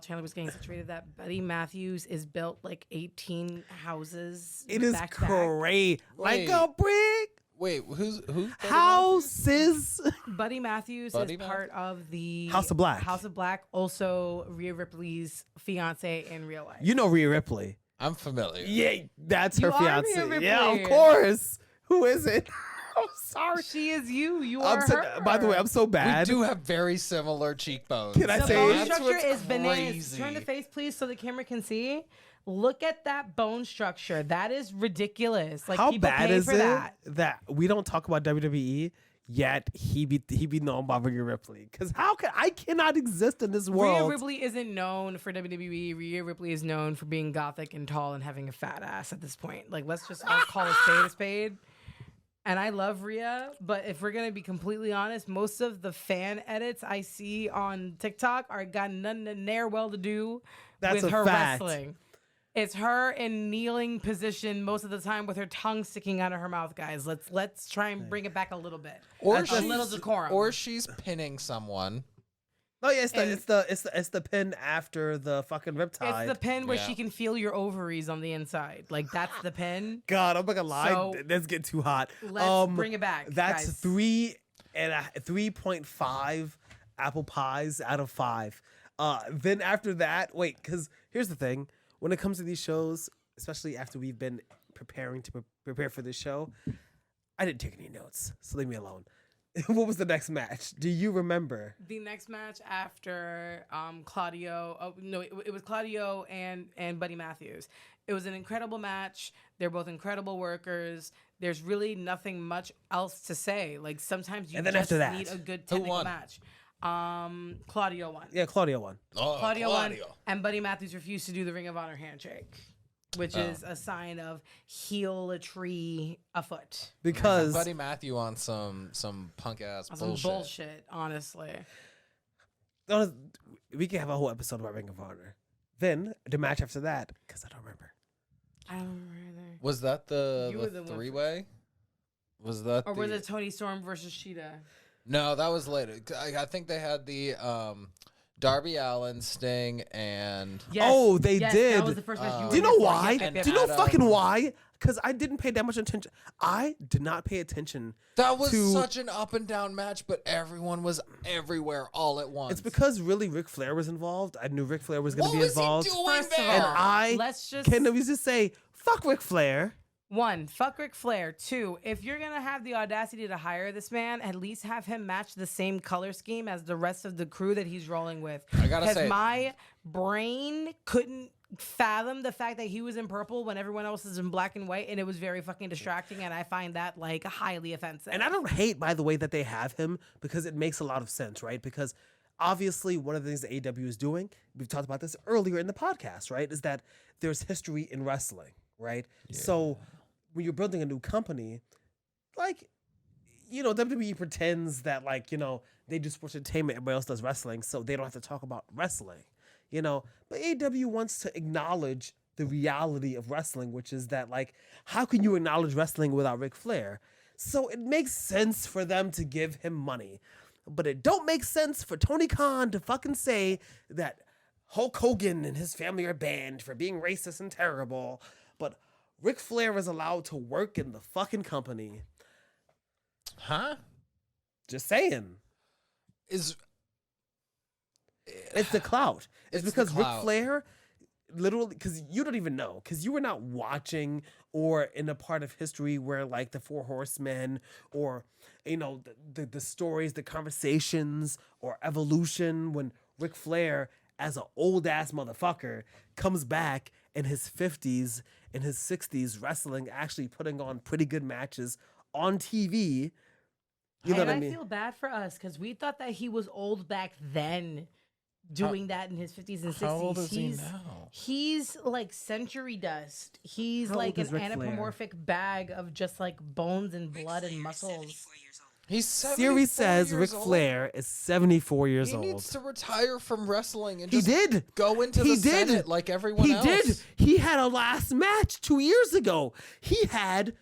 Chandler was getting situated that Buddy Matthews is built like 18 houses? It is back to back? great, like Wait. a brick Wait, who's houses. Buddy Matthews Buddy is Matthews? part of the House of Black. House of Black, also Rhea Ripley's fiance in real life. You know Rhea Ripley. I'm familiar. Yeah, that's You her are fiance. Rhea Ripley. Yeah, of course. Who is it? I'm sorry. She is you. You I'm are so, her. by the way, I'm so We bad. do have very similar cheekbones. Can I The say- bone That's structure what's is bananas. crazy. Turn the face, please, so the camera can see. Look at that bone structure. That is ridiculous. Like How people bad pay is for it that. we don't talk about WWE yet he be known by Rhea Ripley? Because I cannot exist in this Rhea world. Ripley isn't known for WWE. Rhea Ripley is known for being gothic and tall and having a fat ass at this point. Like, let's just all call a spade a spade. And I love Rhea, but if we're gonna be completely honest, most of the fan edits I see on TikTok are got nothing to near well to do That's with a her fact. wrestling. It's her in kneeling position most of the time with her tongue sticking out of her mouth, guys. Let's try and bring it back a little bit. Or a little decorum. Or she's pinning someone. Oh yeah, And- it's the pin after the fucking riptide. It's the pin where Yeah. she can feel your ovaries on the inside. Like that's the pin. God, I'm not gonna lie. So, Let's get too hot. Let's bring it back. That's guys. 3.5 apple pies out of 5. Then after that, wait, because here's the thing: when it comes to these shows, especially after we've been preparing to prepare for this show, I didn't take any notes, so leave me alone. What was the next match? Do you remember? The next match after Claudio. Oh no, it was Claudio and Buddy Matthews. It was an incredible match. They're both incredible workers. There's really nothing much else to say. Like sometimes you And then just after that, need a good who technical won? match. Claudio won. Yeah, Claudio won. Oh, Claudio won, and Buddy Matthews refused to do the Ring of Honor handshake, which is a sign of heel-a-tree afoot. Because Buddy Matthew on some punk ass Some bullshit. bullshit, honestly. we can have a whole episode about Ring of Honor. Then the match after that, because I don't remember. I don't remember either. Was that You were the the one for- three-way? Was that Or the... was it Tony Storm versus Sheeta? No, that was later. I think they had the Darby Allin, Sting, and Yes, Oh, they yes, did. That was the first match Do you know were why? missing. Yep, Do you know Adam. fucking why? Because I didn't pay that much attention. I did not pay attention. that was to- such an up and down match, but everyone was everywhere all at once. It's because really Ric Flair was involved. I knew Ric Flair was going what to be was involved. he doing First of there? And all, I let's just can we just say, fuck Ric Flair. 1, fuck Ric Flair. 2, if you're gonna have the audacity to hire this man, at least have him match the same color scheme as the rest of the crew that he's rolling with. I gotta Because say- my brain couldn't fathom the fact that he was in purple when everyone else is in black and white, and it was very fucking distracting, and I find that like highly offensive. And I don't hate, by the way, that they have him because it makes a lot of sense, right? Because obviously one of the things that AEW is doing, we've talked about this earlier in the podcast, right? Is that there's history in wrestling, right? So when you're building a new company, like, you know, WWE pretends that, like, you know, they do sports entertainment, everybody else does wrestling, so they don't have to talk about wrestling, you know? But AEW wants to acknowledge the reality of wrestling, which is that, like, how can you acknowledge wrestling without Ric Flair? So it makes sense for them to give him money. But it don't make sense for Tony Khan to fucking say that Hulk Hogan and his family are banned for being racist and terrible. But Ric Flair is allowed to work in the fucking company. Huh? Just saying. Is It's the clout. It's It's the because Ric clout. Flair, literally, because you don't even know, because you were not watching or in a part of history where, like, the Four Horsemen or, you know, the stories, the conversations or evolution when Ric Flair, as an old ass motherfucker, comes back in his 50s, in his 60s, wrestling, actually putting on pretty good matches on TV. You know and what I mean? feel bad for us because we thought that he was old back then, doing that in his 50s and 60s. how old is he he's, now? He's like century dust. He's How like old an is Ric Flair? anthropomorphic bag of just like bones and blood and muscles. He's Siri 74 says years Ric old. Flair is 74 years He old. needs to retire from wrestling and He just did. go into He the did. Senate like everyone He else. did. He had a last match 2 years ago. He had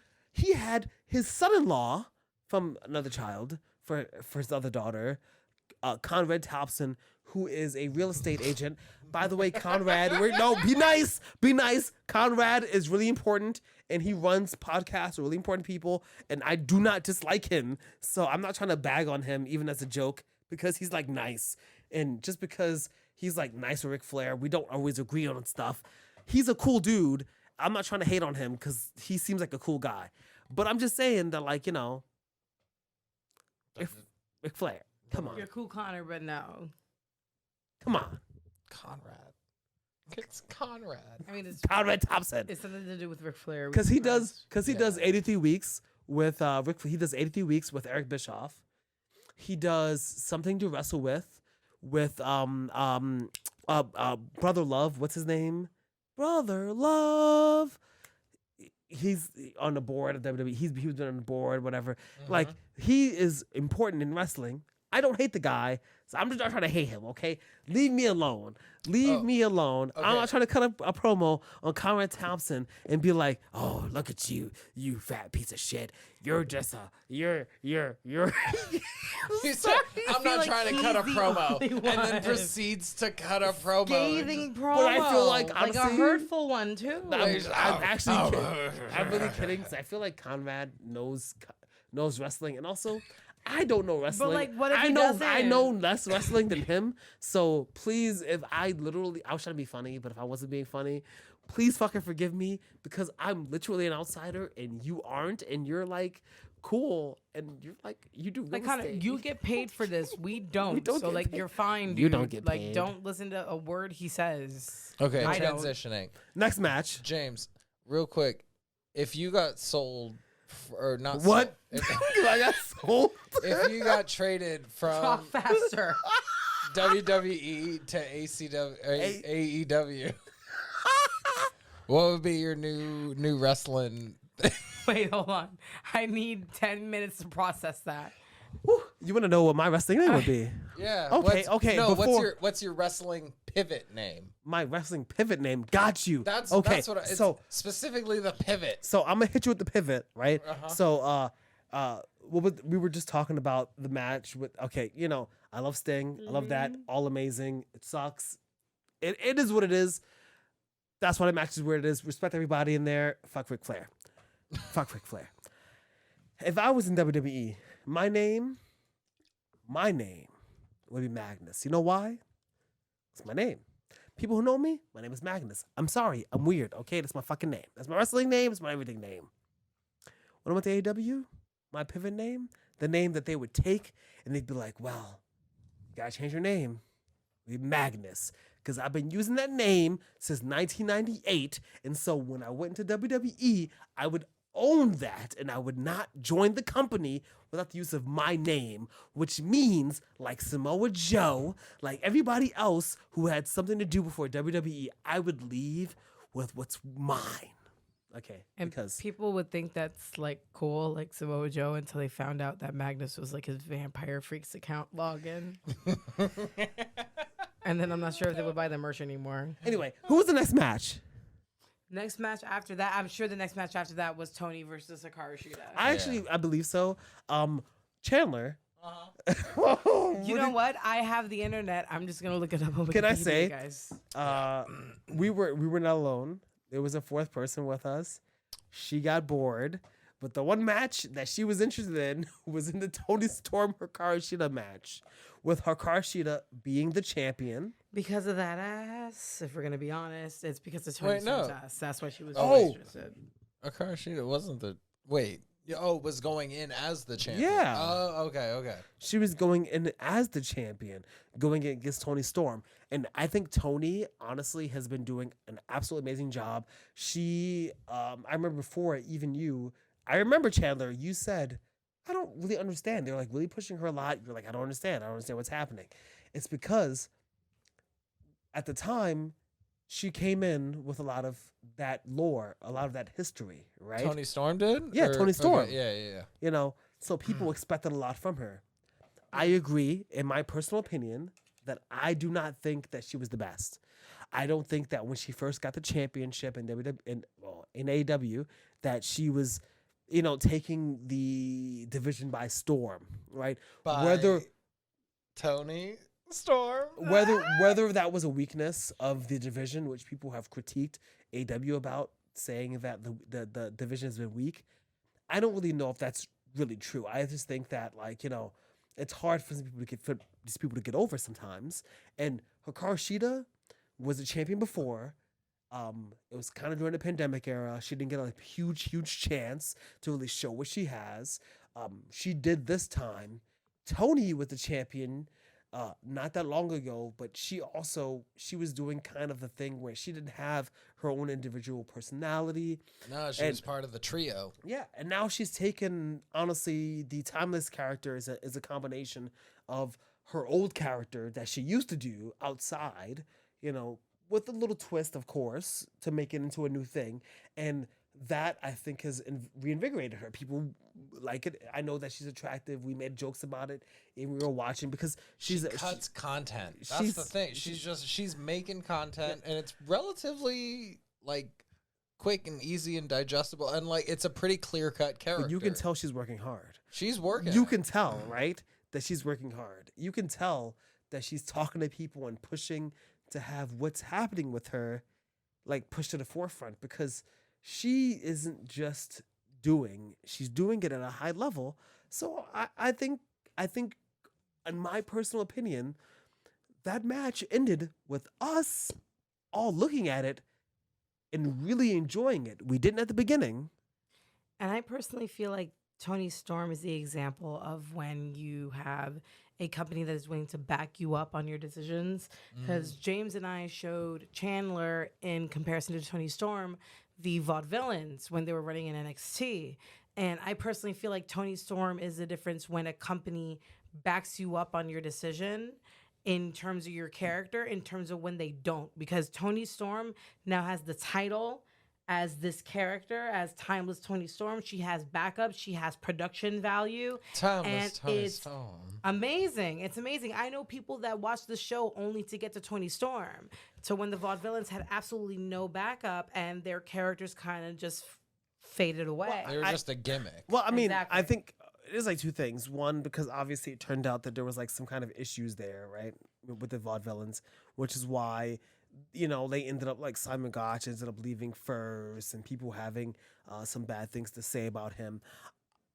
his son-in-law from another child for his other daughter, Conrad Thompson, who is a real estate agent. By the way, Conrad, be nice. Be nice. Conrad is really important, and he runs podcasts with really important people, and I do not dislike him. So I'm not trying to bag on him, even as a joke, because he's like nice. And just because he's like nice with Ric Flair, we don't always agree on stuff. He's a cool dude. I'm not trying to hate on him because he seems like a cool guy. But I'm just saying that, like, you know, Ric Flair, come on. You're cool, Connor, but no. Come on. Conrad. It's Conrad. I mean, it's Conrad Thompson. it's something to do with Ric Flair. Because he does Yeah. 83 weeks with he does 83 weeks with Eric Bischoff. He does something to wrestle with Brother Love. What's his name? Brother Love. He's on the board of WWE. He's been on the board, whatever. Like, he is important in wrestling. I don't hate the guy, so I'm just not trying to hate him, okay? Leave me alone. Leave me alone. I'm okay. not trying to cut a promo on Conrad Thompson and be like, oh, look at you, you fat piece of shit. You're just you're. He said, I'm not like trying to he's cut a the promo, only and then one. proceeds to cut a promo. scathing promo. But I feel like, a honestly, hurtful one too. I'm actually I'm really kidding because I feel like Conrad knows wrestling, and also I don't know wrestling. like, what if I he know doesn't? I know less wrestling than him. So please, if I was trying to be funny, but if I wasn't being funny, please fucking forgive me because I'm literally an outsider and you aren't, and you're like cool, and you're like you do real Like, kind estate. of, you get paid for this. We don't. don't so get like, paid. you're fine. Dude. You don't get like, paid. don't listen to a word he says. Okay, I don't. transitioning. Next match. James, real quick, if you got sold or not What? sold, I got sold. if you got traded Talk from faster. WWE to AEW, what would be your new wrestling? Wait, hold on. I need 10 minutes to process that. Whew. You want to know what my wrestling name would be? Yeah. Okay, okay, No, before- what's your wrestling pivot name? My wrestling pivot name. Got you. That's okay. That's what. It's so specifically the pivot. So I'm gonna hit you with the pivot, right? Uh-huh. So we were just talking about the match with. Okay, you know, I love Sting. I love that. All amazing. It sucks. It is what it is. That's why the match is where it is. Respect everybody in there. Fuck Ric Flair. Fuck Ric Flair. If I was in WWE, my name would be Magnus. You know why? It's my name. People who know me, my name is Magnus. I'm sorry, I'm weird. Okay, that's my fucking name. That's my wrestling name. It's my everything name. When I went to AEW, my pivot name, the name that they would take, and they'd be like, "Well, you gotta change your name. It'd be Magnus." Because I've been using that name since 1998. And so when I went into WWE, I would own that and I would not join the company without the use of my name, which means, like Samoa Joe, like everybody else who had something to do before WWE, I would leave with what's mine. Okay. And because people would think that's like cool, like Samoa Joe, until they found out that Magnus was like his Vampire Freaks account login. And then I'm not sure if they would buy the merch anymore. Anyway, who was the next match? Next match after that, I'm sure the next match after that was Tony versus Hikaru Shida. I believe so. Chandler. You know what? I have the internet. I'm just gonna look it up on Wikipedia, Can I say, guys. we were not alone. There was a fourth person with us. She got bored, but the one match that she was interested in was in the Tony Storm Hikaru Shida match, with Hikaru Shida being the champion. Because of that ass, if we're gonna be honest, it's because of Tony Wait, Storm's no. ass. That's why she was Oh. interested. Hikaru Shida wasn't the wait. Was going in as the champion. Yeah. Oh, okay. She was going in as the champion, going against Tony Storm. And I think Tony, honestly, has been doing an absolutely amazing job. She, I remember before, even you, I remember, Chandler, you said, I don't really understand. They're like really pushing her a lot. You're like, I don't understand what's happening. It's because at the time, she came in with a lot of that lore, a lot of that history, right? Tony Storm did? Yeah, Tony Storm. Okay, yeah. You know, so people expected a lot from her. I agree, in my personal opinion, that I do not think that she was the best. I don't think that when she first got the championship in AEW, that she was, taking the division by storm, right? By Tony Storm. Whether that was a weakness of the division, which people have critiqued AEW about, saying that the division has been weak, I don't really know if that's really true. I just think that, it's hard for these people to get over sometimes. And Hikaru Shida was a champion before. It was kind of during the pandemic era. She didn't get a huge chance to really show what she has. She did this time. Tony was the champion not that long ago, but she was doing kind of the thing where she didn't have her own individual personality. No, she was part of the trio. Yeah, and now she's taken, honestly, the Timeless character is a combination of her old character that she used to do outside, with a little twist, of course, to make it into a new thing. And that, I think, has reinvigorated her. People like it. I know that she's attractive. We made jokes about it, and we were watching because she cuts content. That's the thing. She's making content, and it's relatively quick and easy and digestible, and it's a pretty clear cut character. But you can tell she's working hard. She's working. You can tell, right, that she's working hard. You can tell that she's talking to people and pushing to have what's happening with her, pushed to the forefront, because she isn't just she's doing it at a high level. So I think in my personal opinion, that match ended with us all looking at it and really enjoying it. We didn't at the beginning. And I personally feel like Tony Storm is the example of when you have a company that is willing to back you up on your decisions. Because James and I showed Chandler, in comparison to Tony Storm, the Vaudevillains when they were running in NXT. And I personally feel like Tony Storm is the difference when a company backs you up on your decision in terms of your character, in terms of when they don't. Because Tony Storm now has the title as this character, as Timeless Tony Storm. She has backup. She has production value. Timeless Tony Storm. Amazing. It's amazing. I know people that watch the show only to get to Tony Storm. So when the Vaudevillains had absolutely no backup and their characters kind of just faded away. They were just a gimmick. Well, I mean, Exactly. I think it is like two things. One, because obviously it turned out that there was like some kind of issues there, right, with the vaudevillains, which is why, they ended up like Simon Gotch ended up leaving first, and people having some bad things to say about him.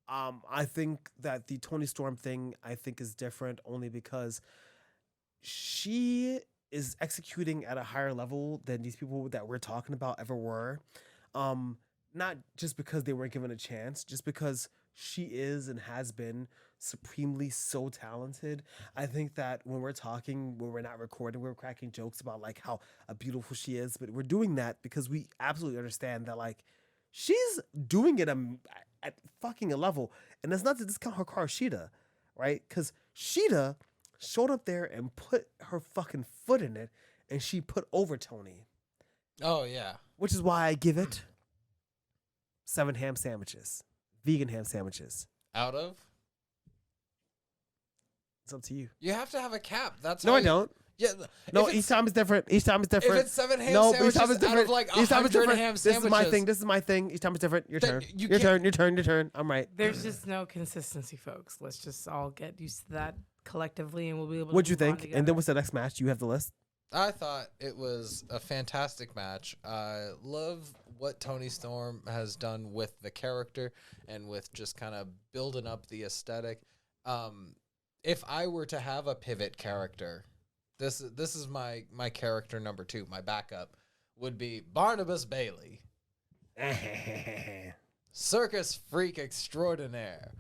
I think that the Tony Storm thing is different only because she is executing at a higher level than these people that we're talking about ever were. Not just because they weren't given a chance, just because she is and has been supremely so talented. I think that when we're not recording, we're cracking jokes about like how beautiful she is, but we're doing that because we absolutely understand that like she's doing it at fucking a level, and that's not to discount her car Sheeta, right? Because Sheeta showed up there and put her fucking foot in it, and she put over Tony. Oh yeah, Which is why I give it 7 ham sandwiches, vegan ham sandwiches. out of. It's up to you. You have to have a cap. That's No, how I don't. Yeah. No, if each time is different. Each time is different. If it's 7 ham no, sandwiches each time is different. out of like each time is 100 different. ham This sandwiches. is my thing. This is my thing. Each time is different. Your Then turn. you Your can't- turn. Your turn. I'm right. There's just no consistency, folks. Let's just all get used to that collectively, and we'll be able to What'd you move on think? together. And then what's the next match? You have the list. I thought it was a fantastic match. I love what Tony Storm has done with the character and with just kind of building up the aesthetic. If I were to have a pivot character, this is my character number 2. My backup would be Barnabas Bailey, circus freak extraordinaire.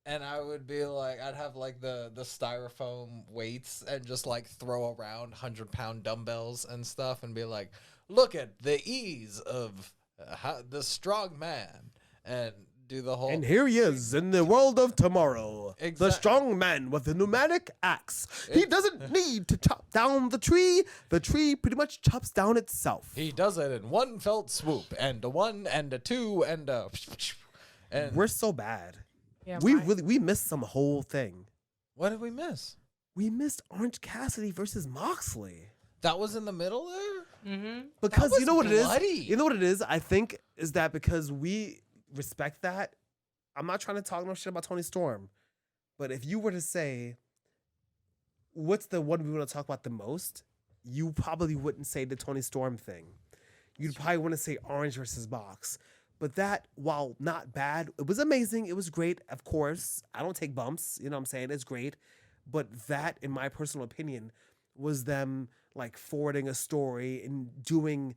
And I would be like, I'd have like the styrofoam weights and just like throw around 100-pound dumbbells and stuff and be like, look at the ease of the strong man, and do the whole. And here he is in the world of tomorrow. The Exact- strong man with the pneumatic axe. He doesn't need to chop down the tree. The tree pretty much chops down itself. He does it in one felt swoop, and a 1 and a 2 and a. And We're so bad. Yeah, We missed some whole thing. what did we miss? We missed Orange Cassidy versus Moxley. That was in the middle there. Mm-hmm. Because was you know what it bloody. is? You know what it is? I think is that because we respect that. I'm not trying to talk no shit about Tony Storm. But if you were to say, what's the one we want to talk about the most? You probably wouldn't say the Tony Storm thing. You'd probably want to say Orange versus Mox. But that, while not bad, it was amazing. It was great, of course. I don't take bumps. You know what I'm saying? It's great. But that, in my personal opinion, was them like forwarding a story and doing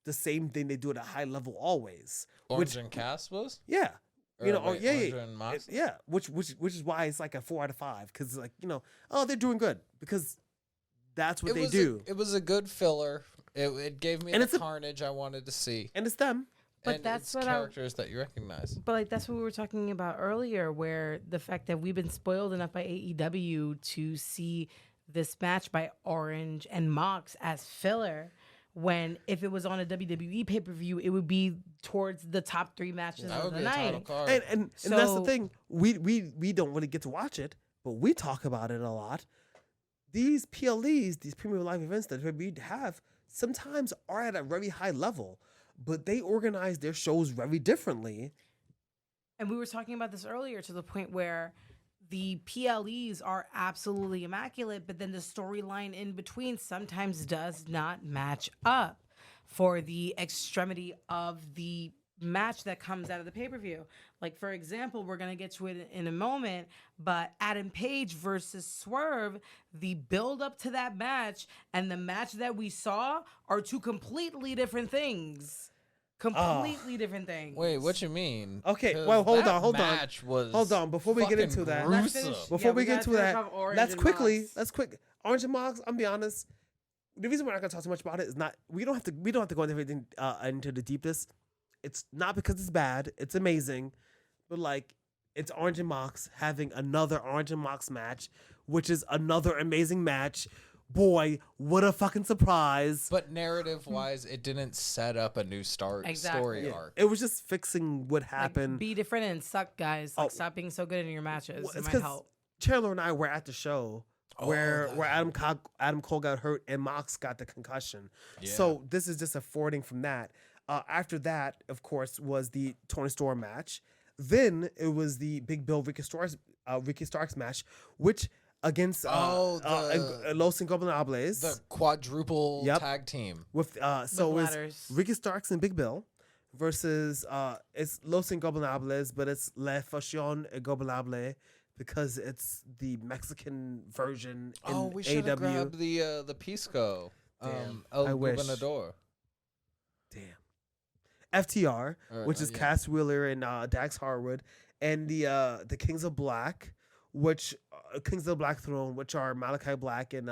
the same thing they do at a high level always. Orange and Cass was. Yeah. Or wait, Orange and Mox? Yeah. Which is why it's like a 4 out of 5. Because like, oh, they're doing good. Because that's what they do. It was a good filler. It gave me And the it's a- carnage I wanted to see. And it's them. But and that's it's what characters that you recognize. But like that's what we were talking about earlier, where the fact that we've been spoiled enough by AEW to see this match by Orange and Mox as filler, when if it was on a WWE pay-per-view, it would be towards the top 3 matches That of would the be a title night. card. And that's the So- thing. We don't really get to watch it, but we talk about it a lot. These PLEs, these premium live events that we have, sometimes are at a very high level, but they organize their shows very differently. And we were talking about this earlier to the point where the PLEs are absolutely immaculate, but then the storyline in between sometimes does not match up for the extremity of the match that comes out of the pay-per-view. Like, for example, we're going to get to it in a moment, but Adam Page versus Swerve, the build up to that match and the match that we saw are 2 completely different things. Completely different things. Wait, what you mean? Okay, 'Cause well, hold that on, hold on. match was Hold on, before we get fucking into that. Let's gruesome. finish- Before Yeah, we we get gotta to finish that, off Orange let's and quickly, Mox. let's quick. Orange and Mox, I'm be honest. The reason we're not gonna talk too much about it is not we don't have to go into everything into the deepest. It's not because it's bad. It's amazing, but like it's Orange and Mox having another Orange and Mox match, which is another amazing match. Boy, what a fucking surprise! But narrative wise, it didn't set up a new Exactly. story Yeah, arc. it was just fixing what Like, happened. be different and suck, guys. Like, Oh. stop being so good in your matches. Well, It it's might 'cause help. Chandler and I were at the show where that- Adam Cole got hurt and Mox got the concussion. Yeah. So this is just a forwarding from that. After that, of course, was the Tony Storm match. Then it was the Big Bill Ricky Starks match, which against Los Ingobernables, The quadruple Yep. tag team. with so With it's ladders. Ricky Starks and Big Bill versus it's Los Ingobernables, but it's La Fusión Ingobernable because it's the Mexican version in We should have AW. grabbed the Pisco. Damn, El I wish. Gobernador. Damn. FTR, which is yeah. Cass Wheeler and Dax Harwood, and the Kings of Black, which Kings of the Black Throne, which are Malachi Black and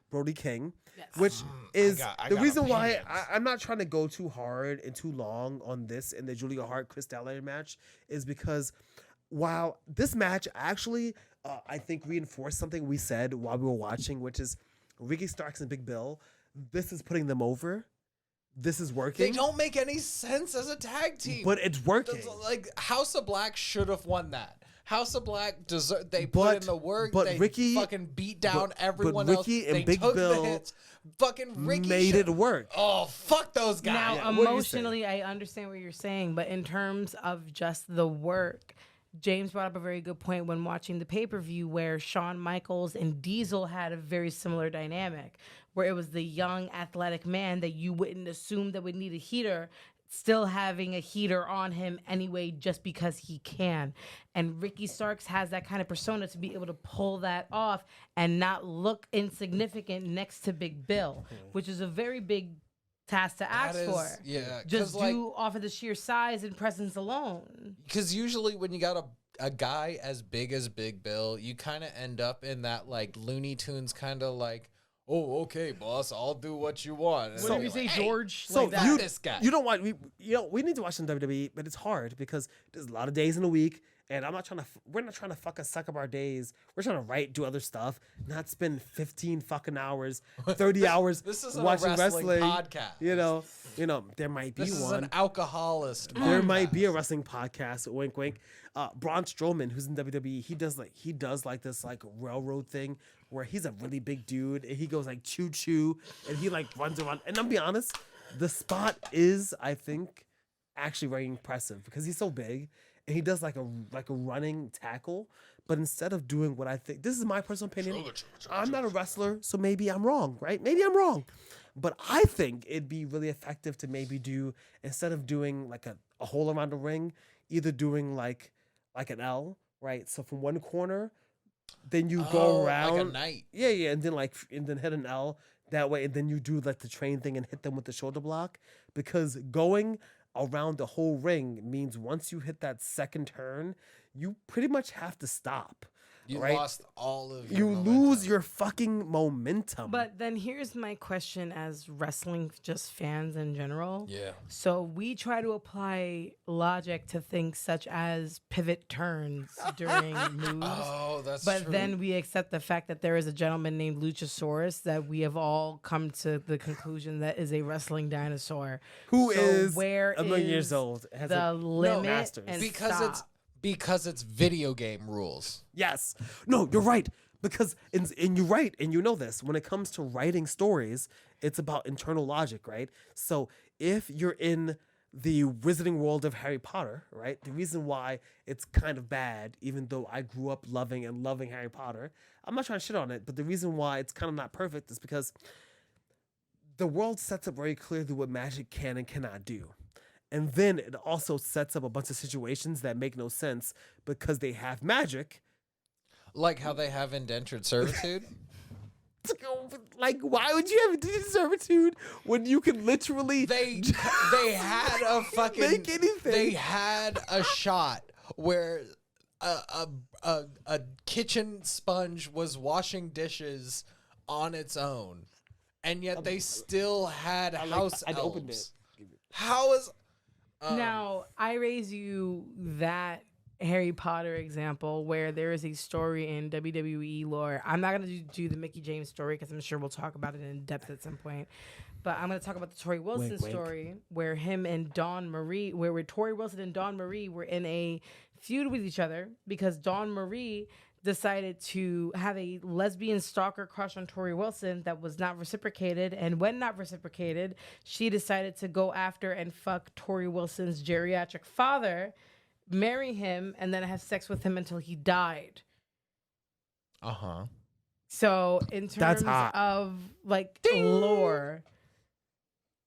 Brody King, which is I the got reason why opinions. I'm not trying to go too hard and too long on this in the Julia Hart Chris Statlander match is because while this match actually I think reinforced something we said while we were watching, which is Ricky Starks and Big Bill, this is putting them over. This is working. They don't make any sense as a tag team. But it's working. Like House of Black should have won that. House of Black deserve. They But- put in the work. but They Ricky- fucking beat down but everyone Ricky else. and They Big took Bill the hits. Fucking Ricky made should- it work. Oh fuck those guys. Now, Yeah, what do you say? emotionally, I understand what you're saying, but in terms of just the work, James brought up a very good point when watching the pay-per-view where Shawn Michaels and Diesel had a very similar dynamic, where it was the young athletic man that you wouldn't assume that would need a heater, still having a heater on him anyway just because he can. And Ricky Starks has that kind of persona to be able to pull that off and not look insignificant next to Big Bill, which is a very big task to ask That is- for. yeah, Just 'cause, like- do off of the sheer size and presence alone. Because usually when you got a guy as big as Big Bill, you kind of end up in that like Looney Tunes kind of like, oh, okay, boss, I'll do what you want. And What you're did you say, like, "Hey, George? So Like that. you this guy. you don't want we need to watch some WWE, but it's hard because there's a lot of days in a week, and I'm not trying to. We're not trying to fucking suck up our days. We're trying to write, do other stuff, not spend 15 fucking hours, 30 hours This isn't a watching wrestling wrestling podcast. You know, there might be This is one. an alcoholist. There might be a podcast. wrestling podcast. Wink, wink. Braun Strowman, who's in WWE, he does like this like railroad thing where he's a really big dude and he goes like choo choo and he like runs around. And I'm be honest, the spot is I think actually very impressive because he's so big and he does like a running tackle. But instead of doing what I think, this is my personal opinion. I'm not a wrestler, so maybe I'm wrong, right? Maybe I'm wrong. But I think it'd be really effective to maybe do, instead of doing like a hole around the ring, either doing like an L, right? So from one corner, then you go around. like a knight. Yeah, and then hit an L that way, and then you do like the train thing and hit them with the shoulder block. Because going around the whole ring means once you hit that second turn, you pretty much have to stop. You right? lost all of You your lose momentum. your fucking momentum. But then here's my question as wrestling just fans in general. Yeah. So we try to apply logic to things such as pivot turns during moves. Oh, that's But true. then we accept the fact that there is a gentleman named Luchasaurus that we have all come to the conclusion that is a wrestling dinosaur. Who So is where a million years is old? Has the a, limit masters. and because it's video game rules. Yes. No, you're right. Because and you're right, and you know this. When it comes to writing stories, it's about internal logic, right? So if you're in the wizarding world of Harry Potter, right? The reason why it's kind of bad, even though I grew up loving Harry Potter, I'm not trying to shit on it, but the reason why it's kind of not perfect is because the world sets up very clearly what magic can and cannot do. And then it also sets up a bunch of situations that make no sense because they have magic. Like how they have indentured servitude. Like, why would you have indentured servitude when you can literally they had a fucking make anything? They had a shot where a kitchen sponge was washing dishes on its own, and yet they still had house I'd elves. opened it. How is Now, I raise you that Harry Potter example where there is a story in WWE lore. I'm not going to do the Mickey James story because I'm sure we'll talk about it in depth at some point. But I'm going to talk about the Tori Wilson Wink, wink. story where him and Dawn Marie, where Tori Wilson and Dawn Marie were in a feud with each other because Dawn Marie decided to have a lesbian stalker crush on Tori Wilson that was not reciprocated. And when not reciprocated, she decided to go after and fuck Tori Wilson's geriatric father marry him, and then have sex with him until he died. Uh-huh. So in terms hot. of like lore,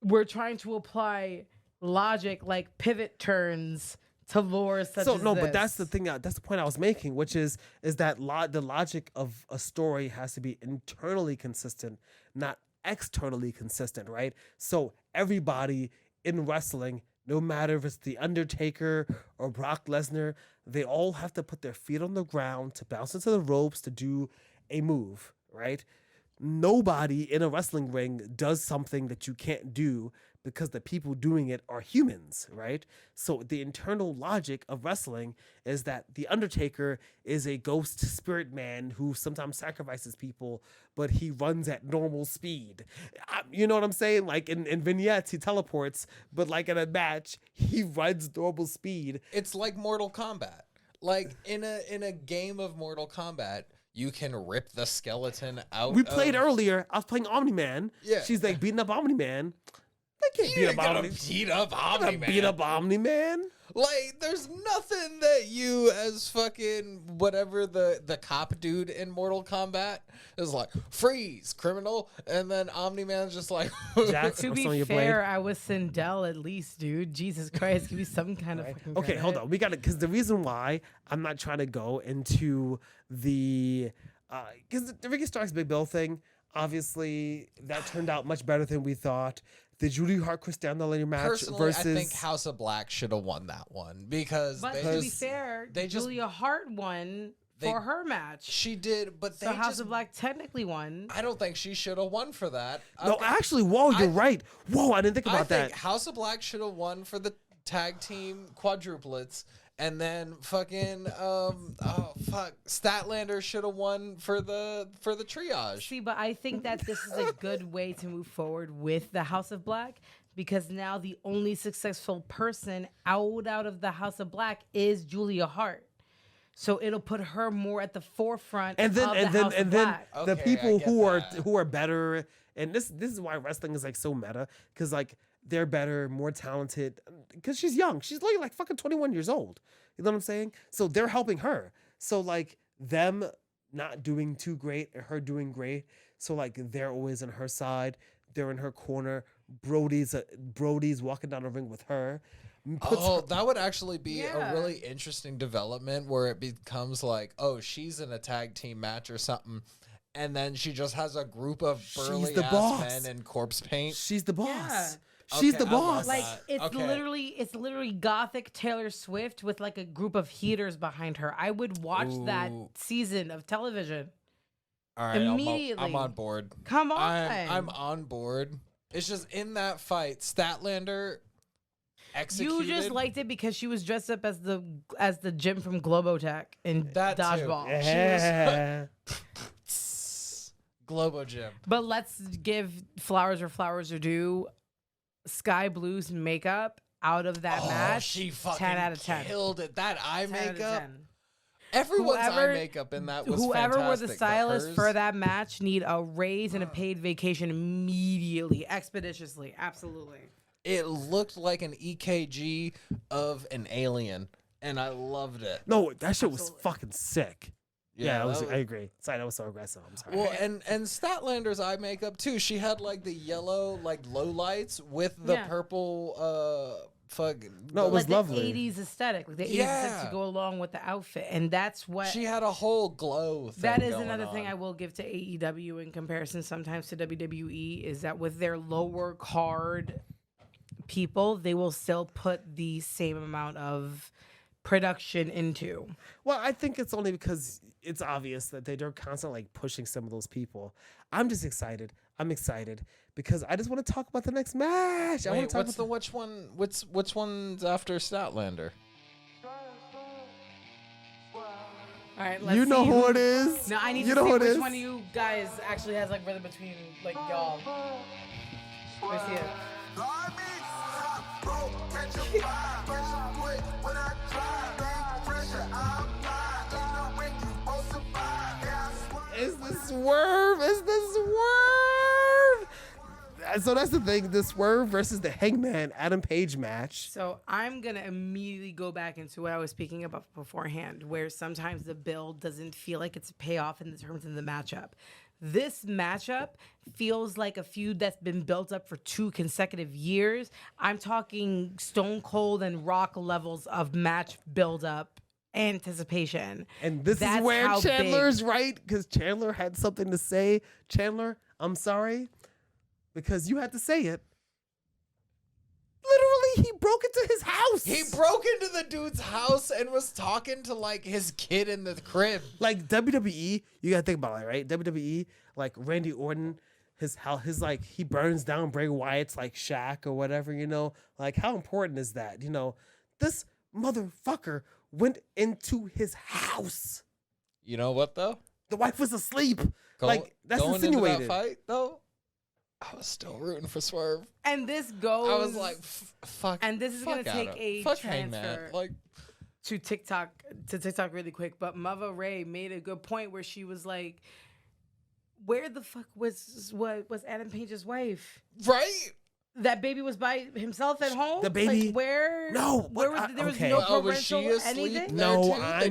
we're trying to apply logic like pivot turns to lore such So as no, this. but that's the thing. That's the point I was making, which is that the logic of a story has to be internally consistent, not externally consistent, right? So everybody in wrestling, no matter if it's the Undertaker or Brock Lesnar, they all have to put their feet on the ground to bounce into the ropes to do a move, right? Nobody in a wrestling ring does something that you can't do because the people doing it are humans, right? So the internal logic of wrestling is that the Undertaker is a ghost spirit man who sometimes sacrifices people, but he runs at normal speed. You know what I'm saying? Like in vignettes, he teleports, but like in a match, he runs normal speed. It's like Mortal Kombat. Like in a game of Mortal Kombat, you can rip the skeleton out. We played earlier. I was playing Omni-Man. Yeah. She's like beating up Omni-Man. They can't You beat ain't up gonna Omni. beat up Gonna Omni-Man. beat up Omni-Man. Like, there's nothing that you, as fucking whatever the cop dude in Mortal Kombat is like, freeze, criminal, and then Omni-Man's just like, Jax, To I'm be stealing your fair, blade. I was Sindel at least, dude. Jesus Christ, give me some kind of fucking Okay, hold credit. on. We got to, because the reason why I'm not trying to go into the, because the Ricky Starks Big Bill thing, obviously that turned out much better than we thought. The Julie Hart Cristiano match personally, versus. I think House of Black should have won that one because But they to be just, fair, they just- Julia Hart won they- for her match. she did, but they So House just, of Black technically won. I don't think she should have won for that. No, Okay. actually, whoa, you're right. Whoa, I didn't think I about think that. House of Black should have won for the tag team quadruplets, and then fucking Statlander should have won for the triage. See, but I think that this is a good way to move forward with the House of Black because now the only successful person out of the House of Black is Julia Hart. So it'll put her more at the forefront And then of and the then House and of then Black. the Okay, people I get that. who are better, and this is why wrestling is like so meta, because like they're better, more talented, because she's young. She's like fucking 21 years old. You know what I'm saying? So they're helping her. So like them not doing too great and her doing great. So like they're always on her side. They're in her corner. Brody's walking down the ring with her. Oh, that would actually be Yeah. a really interesting development where it becomes like, oh, she's in a tag team match or something, and then she just has a group of She's burly the ass boss. men in corpse paint. She's the boss. Yeah. She's Okay, the I love boss. Like that. it's Okay. literally gothic Taylor Swift with like a group of heaters behind her. I would watch that Ooh. season of television. All right, Immediately. I'm on board. Come on. I'm on board. It's just in that fight, Statlander executed. You just liked it because she was dressed up as the Jim from Globotech in That too. Dodgeball. Yeah. Globo Gym. But let's give flowers where flowers are due. Sky Blue's makeup out of that match. She fucking 10 out of 10. killed it. That eye 10 out of makeup. 10. Everyone's Whoever- id makeup in that was Whoever were the fantastic, but stylists hers- for that match need a raise and a paid vacation immediately, expeditiously. Absolutely. It looked like an EKG of an alien, and I loved it. No, that shit was Absolutely. fucking sick. Yeah, that was- I agree. Sorry, that was so aggressive. I'm sorry. Well, and Statlander's eye makeup too. She had like the yellow like low lights with the Yeah. purple fucking. No, it was Like lovely. the 80s aesthetic, like the 80s aesthetic Yeah. to go along with the outfit. And that's what She had a whole glow thing. that is going another thing on. I will give to AEW in comparison sometimes to WWE is that with their lower card people, they will still put the same amount of production into. Well, I think it's only because it's obvious that they're constantly like pushing some of those people. I'm just excited. I'm excited because I just want to talk about the next match. I want Wait, to talk what's about the which one? Which one's after Statlander? All right, let's You know see who it is. No, I need you to know see who it which is. one of you guys actually has like rhythm between like y'all. Let me see it. It's the swerve. It's the swerve. So that's the thing. The Swerve versus the Hangman Adam Page match. So I'm gonna immediately go back into what I was speaking about beforehand, where sometimes the build doesn't feel like it's a payoff in the terms of the matchup. This matchup feels like a feud that's been built up for 2 consecutive years. I'm talking Stone Cold and Rock levels of match build up anticipation. And this That's is where how Chandler's big- right, because Chandler had something to say. Chandler, I'm sorry, because you had to say it. Literally, he broke into his house. He broke into the dude's house and was talking to like his kid in the crib. Like WWE, you gotta think about it, right? WWE, like Randy Orton, his like he burns down Bray Wyatt's like shack or whatever, you know. Like how important is that? You know, this motherfucker went into his house. You know what though? The wife was asleep. Go- like that's going insinuated. into that fight though, I was still rooting for Swerve. And this goes. I was like, fuck. And this is fuck gonna take Adam. a fuck Hangman. transfer. Like, to TikTok really quick, but Mother Ray made a good point where she was like, "Where the fuck was Adam Page's wife? right? That baby was by himself at home. The baby- like, where? No, where but was there was okay. no Oh, was parental she asleep anything? there No, too? I'm They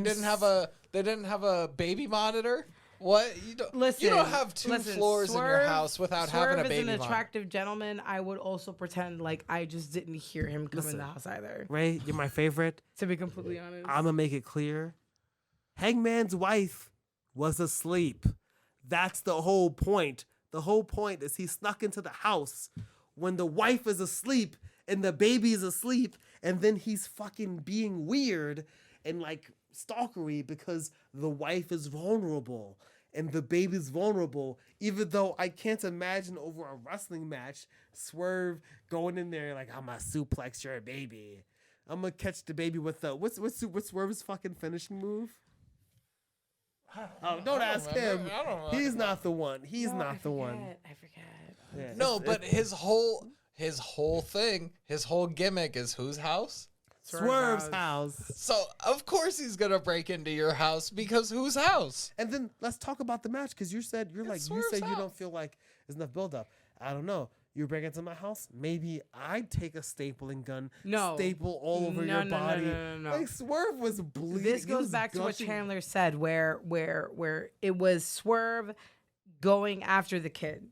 didn't have a baby monitor. What? Listen, you don't have 2 floors in your house without having a baby Swerve is an monitor. attractive gentleman. I would also pretend like I just didn't hear him come in the house either. Ray, you're my favorite. To be completely honest, I'm gonna make it clear. Hangman's wife was asleep. That's the whole point. The whole point is he snuck into the house when the wife is asleep and the baby is asleep, and then he's fucking being weird and like stalkery because the wife is vulnerable and the baby's vulnerable. Even though I can't imagine over a wrestling match, Swerve going in there like, I'm gonna suplex your baby. I'm gonna catch the baby with the what's Swerve's fucking finishing move? Oh, don't ask him. I don't know. He's not the one. He's No, not the one. I forget. Yeah, No, it's- but his whole thing, his whole gimmick is whose house? Swerve's house. So of course he's gonna break into your house because whose house? And then let's talk about the match because you said you Swerve's said you don't house. feel like there's enough build up. I don't know. You break into my house, maybe I'd take a stapling gun, No. staple all over No, your no, no, body. no. Like Swerve was bleeding. This He goes was back to what gushing. Chandler said, where it was Swerve going after the kid.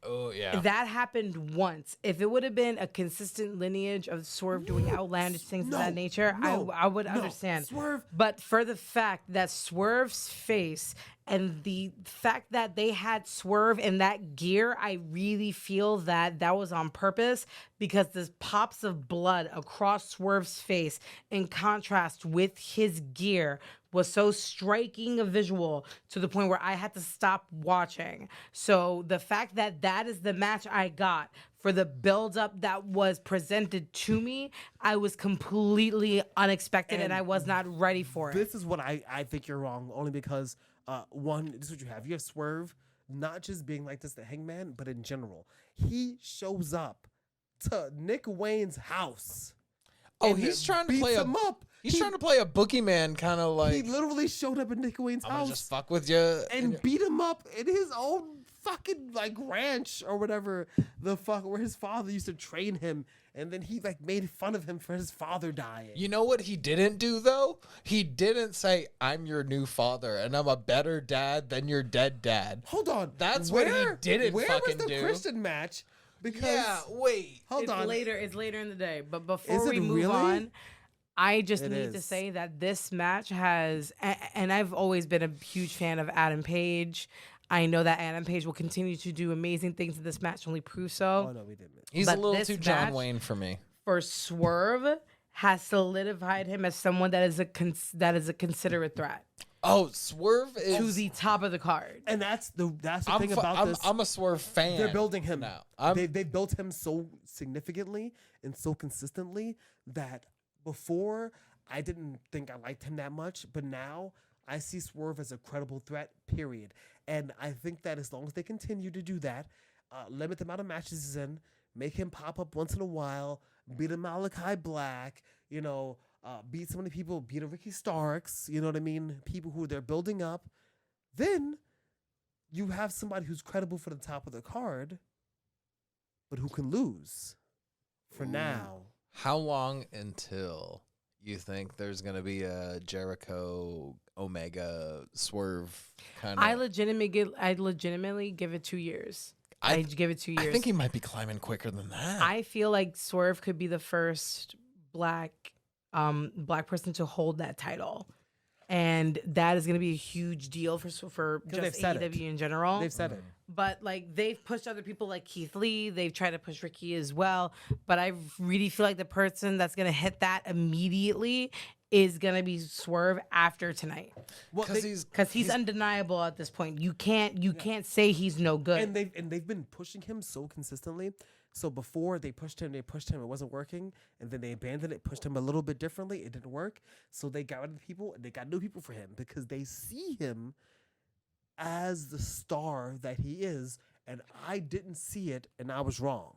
Oh yeah. That happened once. If it would have been a consistent lineage of Swerve doing outlandish things of that nature, I would understand. Swerve. But for the fact that Swerve's face and the fact that they had Swerve in that gear, I really feel that that was on purpose because there's pops of blood across Swerve's face in contrast with his gear was so striking a visual to the point where I had to stop watching. So the fact that that is the match I got for the build-up that was presented to me, I was completely unexpected and I was not ready for it. This is what I think you're wrong, only because one, this is what you have. You have Swerve not just being like this, the Hangman, but in general. He shows up to Nick Wayne's house. Oh, and he's trying to beats play him up. He's trying to play a boogeyman kind of like He literally showed up at Nick Wayne's I'm gonna house just fuck with you and beat him up in his own fucking like ranch or whatever the fuck where his father used to train him, and then he like made fun of him for his father dying. You know what he didn't do though? He didn't say I'm your new father and I'm a better dad than your dead dad. Hold on, That's what he didn't Where fucking was the do. Christian match? Because Yeah, wait. hold It's on, later. It's later in the day. But Is before it we move really? on, I just It need to is. say that this match has, and I've always been a huge fan of Adam Page. I know that Adam Page will continue to do amazing things in this match. Only prove so. oh no, we didn't. He's But a little this too John match- Wayne for me. For Swerve, has solidified him as someone that is a considerate threat Oh, Swerve is to the top of the card. And that's the I'm, thing fu- about I'm, this. I'm a Swerve fan. They're building him now. They built him so significantly and so consistently that before I didn't think I liked him that much, but now I see Swerve as a credible threat, period. And I think that as long as they continue to do that, limit the amount of matches he's in, make him pop up once in a while, beat a Malachi Black, beat so many people, beat a Ricky Starks, you know what I mean? People who they're building up. Then you have somebody who's credible for the top of the card. but who can lose for now. How long until you think there's going to be a Jericho Omega Swerve kind of? I legitimately give it 2 years. I give it 2 years. I think he might be climbing quicker than that. I feel like Swerve could be the first black person to hold that title. And that is going to be a huge deal for just AEW in general. They've said it. But like they've pushed other people like Keith Lee. They've tried to push Ricky as well. But I really feel like the person that's going to hit that immediately is going to be Swerve after tonight. Well, Because he's undeniable at this point. You can't say he's no good. And they've been pushing him so consistently. So before they pushed him, it wasn't working, and then they abandoned it, pushed him a little bit differently, it didn't work. So they got rid of people, and they got new people for him because they see him as the star that he is, and I didn't see it, and I was wrong.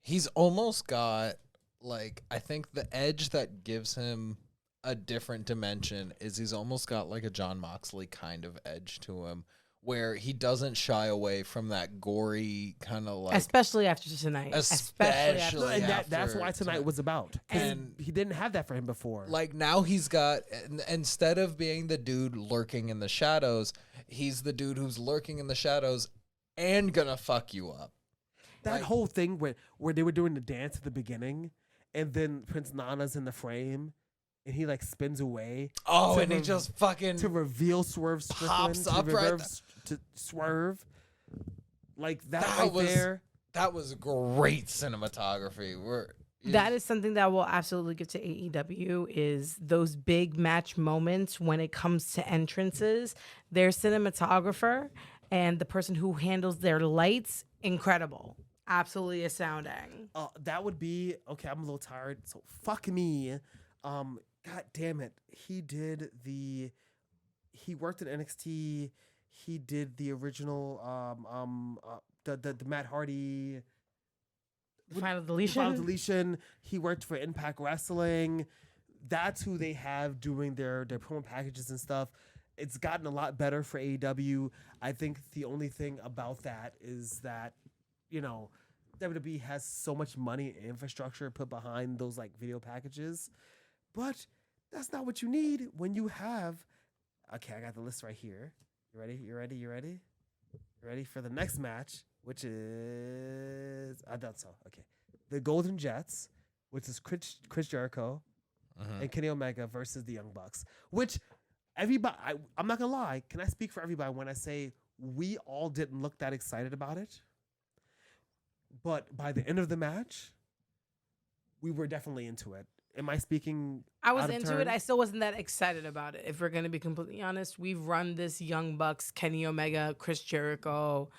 He's almost got, like, I think the edge that gives him a different dimension is he's almost got like a Jon Moxley kind of edge to him, where he doesn't shy away from that gory kind of like, especially after tonight. Especially And after that's why tonight was about. And he didn't have that for him before. Like now he's got, instead of being the dude lurking in the shadows, he's the dude who's lurking in the shadows and gonna fuck you up. That whole thing where they were doing the dance at the beginning, and then Prince Nana's in the frame, and he like spins away. Oh, and he just fucking to reveal Swerve pops up right to Swerve. Like that there. That was great cinematography. That is something that we'll absolutely give to AEW is those big match moments when it comes to entrances. Their cinematographer and the person who handles their lights, incredible. Absolutely astounding. That would be okay. I'm a little tired, so fuck me. God damn it. He worked at NXT. He did the original the Matt Hardy Final Deletion. He worked for Impact Wrestling. That's who they have doing their promo packages and stuff. It's gotten a lot better for AEW. I think the only thing about that is that, WWE has so much money and infrastructure put behind those like video packages. But that's not what you need when you have. Okay, I got the list right here. You ready? You ready for the next match, which is I thought so. Okay, the Golden Jets, which is Chris Jericho and Kenny Omega versus the Young Bucks. Which everybody, I'm not gonna lie. Can I speak for everybody when I say we all didn't look that excited about it? But by the end of the match, we were definitely into it. Am I speaking? I was into it. I still wasn't that excited about it. If we're going to be completely honest, we've run this Young Bucks, Kenny Omega, Chris Jericho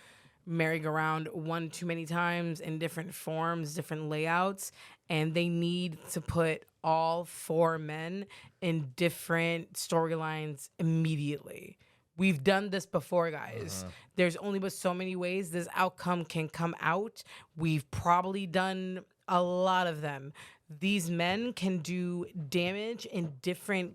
merry-go-round one too many times in different forms, different layouts, and they need to put all four men in different storylines immediately. We've done this before, guys. There's only but so many ways this outcome can come out. We've probably done a lot of them. These men can do damage in different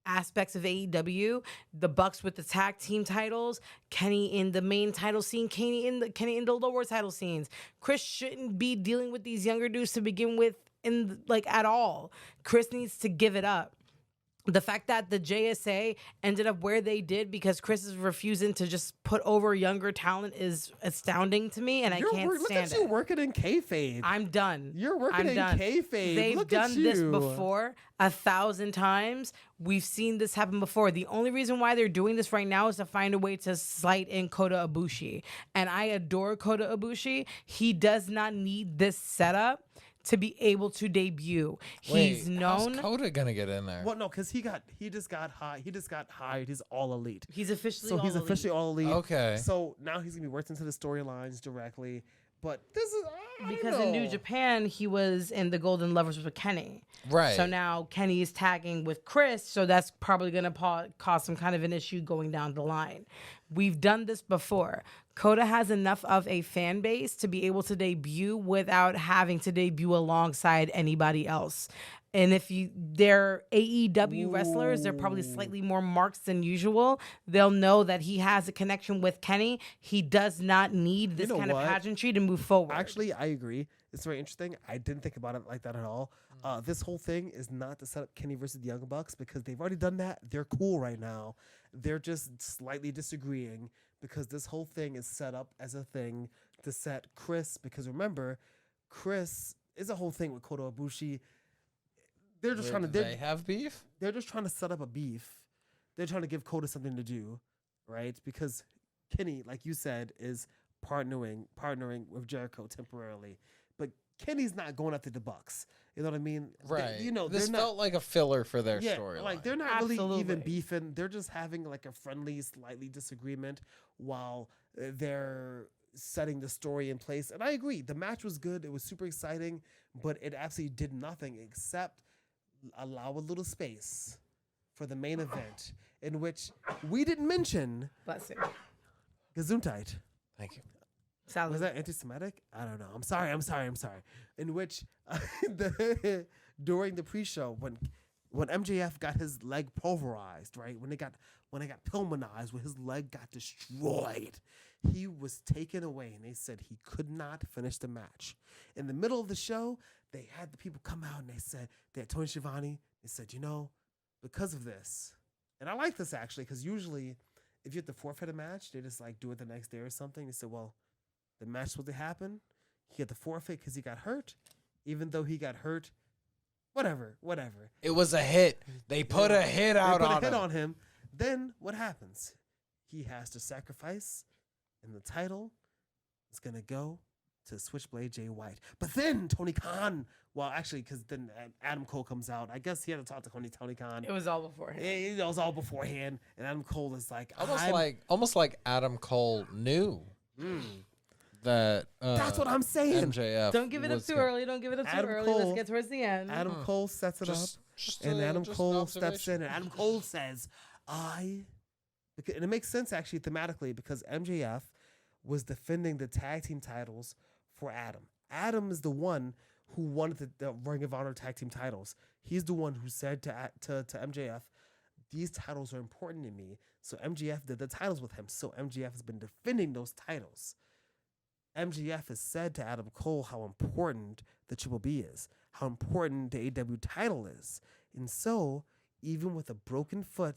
aspects of AEW. The Bucks with the tag team titles, Kenny in the main title scene, Kenny in the lower title scenes. Chris shouldn't be dealing with these younger dudes to begin with at all. Chris needs to give it up. The fact that the JSA ended up where they did because Chris is refusing to just put over younger talent is astounding to me, and I can't stand it. Look at you working in kayfabe. I'm done. You're working in kayfabe. They've done this before 1,000 times. We've seen this happen before. The only reason why they're doing this right now is to find a way to slight in Kota Ibushi. And I adore Kota Ibushi. He does not need this setup to be able to debut. He's known. How's Kota gonna get in there? Well, no, because he just got hired. He's all elite. He's officially all elite. Okay. So now he's gonna be worked into the storylines directly. But this is because in New Japan he was in the Golden Lovers with Kenny. Right. So now Kenny is tagging with Chris, so that's probably gonna cause some kind of an issue going down the line. We've done this before. Kota has enough of a fan base to be able to debut without having to debut alongside anybody else. And if they're AEW wrestlers, they're probably slightly more marks than usual. They'll know that he has a connection with Kenny. He does not need this kind of pageantry to move forward. Actually, I agree. It's very interesting. I didn't think about it like that at all. This whole thing is not to set up Kenny versus the Young Bucks because they've already done that. They're cool right now. They're just slightly disagreeing because this whole thing is set up as a thing to set Chris. Because remember, Chris is a whole thing with Kota Ibushi. They're just trying to. They have beef. They're just trying to set up a beef. They're trying to give Kota something to do, right? Because Kenny, like you said, is partnering with Jericho temporarily, but Kenny's not going after the Bucks. You know what I mean? Right. This felt like a filler for their storyline. Like they're not really even beefing. They're just having like a friendly, slightly disagreement while they're setting the story in place. And I agree, the match was good. It was super exciting, but it absolutely did nothing except allow a little space for the main event, in which we didn't mention. Bless you. Gesundheit. Thank you. Salud. Was that anti-Semitic? I don't know. I'm sorry. In which during the pre-show when MJF got his leg pulverized, right? When it got pulmonized, when his leg got destroyed, he was taken away, and they said he could not finish the match. In the middle of the show, they had the people come out and they had Tony Schiavone. They said, because of this, and I like this actually, because usually if you have to forfeit a match, they just like do it the next day or something. They said, well, the match supposed to happen. He had to forfeit because he got hurt, even though he got hurt. Whatever. It was a hit. They put a hit out on him. They put a hit on him. Then what happens? He has to sacrifice, and the title is gonna go to Switchblade Jay White. But then Tony Khan, well, actually, because then Adam Cole comes out. I guess he had to talk to Tony Khan. It was all beforehand. It was all beforehand, and Adam Cole is like, almost like Adam Cole knew that. That's what I'm saying. MJF. Don't give it up too early. Let's get towards the end. Adam Cole sets it up, and Adam Cole steps in, and Adam Cole says, and it makes sense actually thematically because MJF was defending the tag team titles for Adam. Adam is the one who wanted the Ring of Honor tag team titles. He's the one who said to MJF, these titles are important to me. So MJF did the titles with him. So MJF has been defending those titles. MJF has said to Adam Cole how important the Triple B is, how important the AEW title is. And so, even with a broken foot,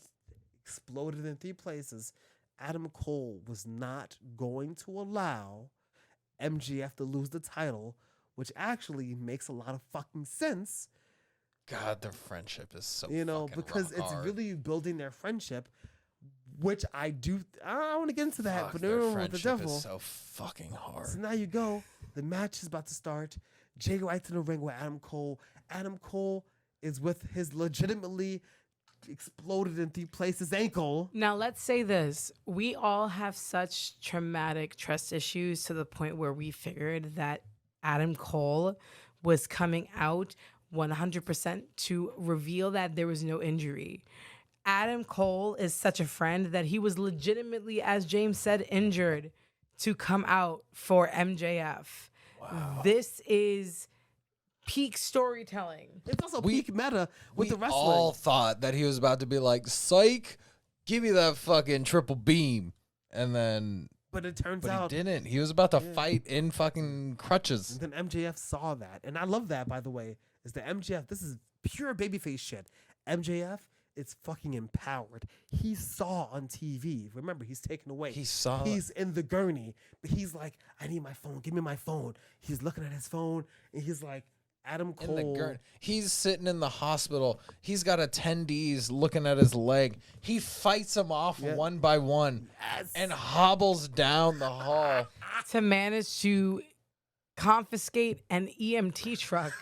exploded in 3 places, Adam Cole was not going to allow MJF to lose the title, which actually makes a lot of fucking sense. God, their friendship is so because it's really building their friendship, which I don't want to get into that, but their with the friendship devil is so fucking hard. So now you go. The match is about to start. Jay White's in the ring with Adam Cole. Adam Cole is with his legitimately exploded in 3 places ankle. Now, let's say this. We all have such traumatic trust issues to the point where we figured that Adam Cole was coming out 100% to reveal that there was no injury. Adam Cole is such a friend that he was legitimately, as James said, injured to come out for MJF. Wow. This is peak storytelling. It's also peak meta with the wrestling. We all thought that he was about to be like, psych, give me that fucking triple beam. And then... But it turns out... he didn't. He was about to fight in fucking crutches. And then MJF saw that. And I love that, by the way, is that MJF, this is pure babyface shit. MJF is fucking empowered. He saw on TV. Remember, he's taken away. He's in the gurney. But he's like, I need my phone. Give me my phone. He's looking at his phone. And he's like, Adam Cole. In the gurney. He's sitting in the hospital. He's got attendees looking at his leg. He fights them off one by one and hobbles down the hall. To manage to confiscate an EMT truck.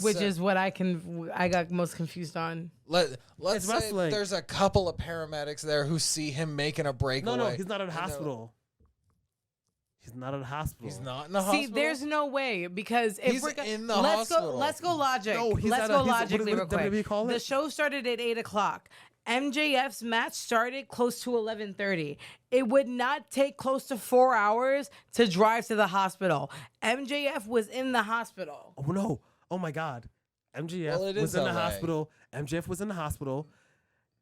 Which is what I got most confused on. Let's say there's a couple of paramedics there who see him making a breakaway. No, he's not at a hospital. He's not at a hospital. He's not in the hospital? See, there's no way because if he's we're in the hospital. Let's go logic. No, let's go logically real quick. The The show started at 8:00. MJF's match started close to 11:30. It would not take close to 4 hours to drive to the hospital. MJF was in the hospital. Oh no. Oh my God. MJF Well, it was is in the LA. hospital. MJF was in the hospital.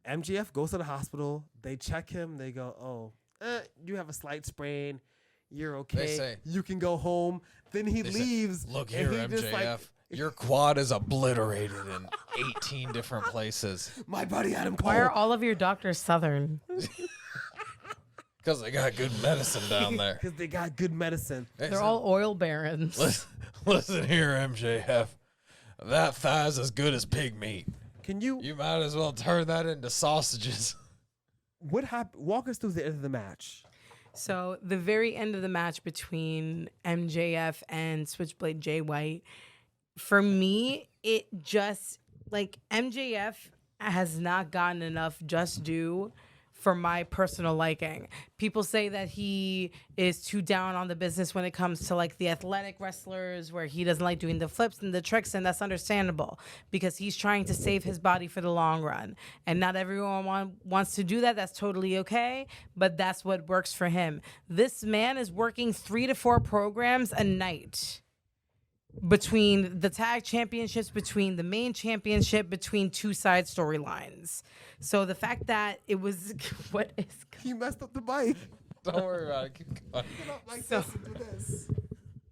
MJF goes to the hospital. They check him. They go, "Oh, you have a slight sprain. You're okay. say- you can go home." Then he They say, leaves. Look and here, he just, MJF. Your quad is obliterated in 18 different places my buddy Adam Cole. Why are all of your doctors Southern? because they got good medicine down there. Because they got good medicine. They're all oil barons. Listen here, MJF. That thigh's as good as pig meat. Can you? You might as well turn that into sausages. What happened? Walk us through the end of the match. So the very end of the match between MJF and Switchblade Jay White, for me, it just like MJF has not gotten enough just due for my personal liking. People say that he is too down on the business when it comes to like the athletic wrestlers, where he doesn't like doing the flips and the tricks, and that's understandable because he's trying to save his body for the long run. And not everyone wants to do that. That's totally okay, but that's what works for him. This man is working 3 to 4 programs a night between the tag championships, between the main championship, between 2 side storylines. So the fact that it was what is You messed up the mic. Don't worry about it. Keep going. Get up like So- this and do this.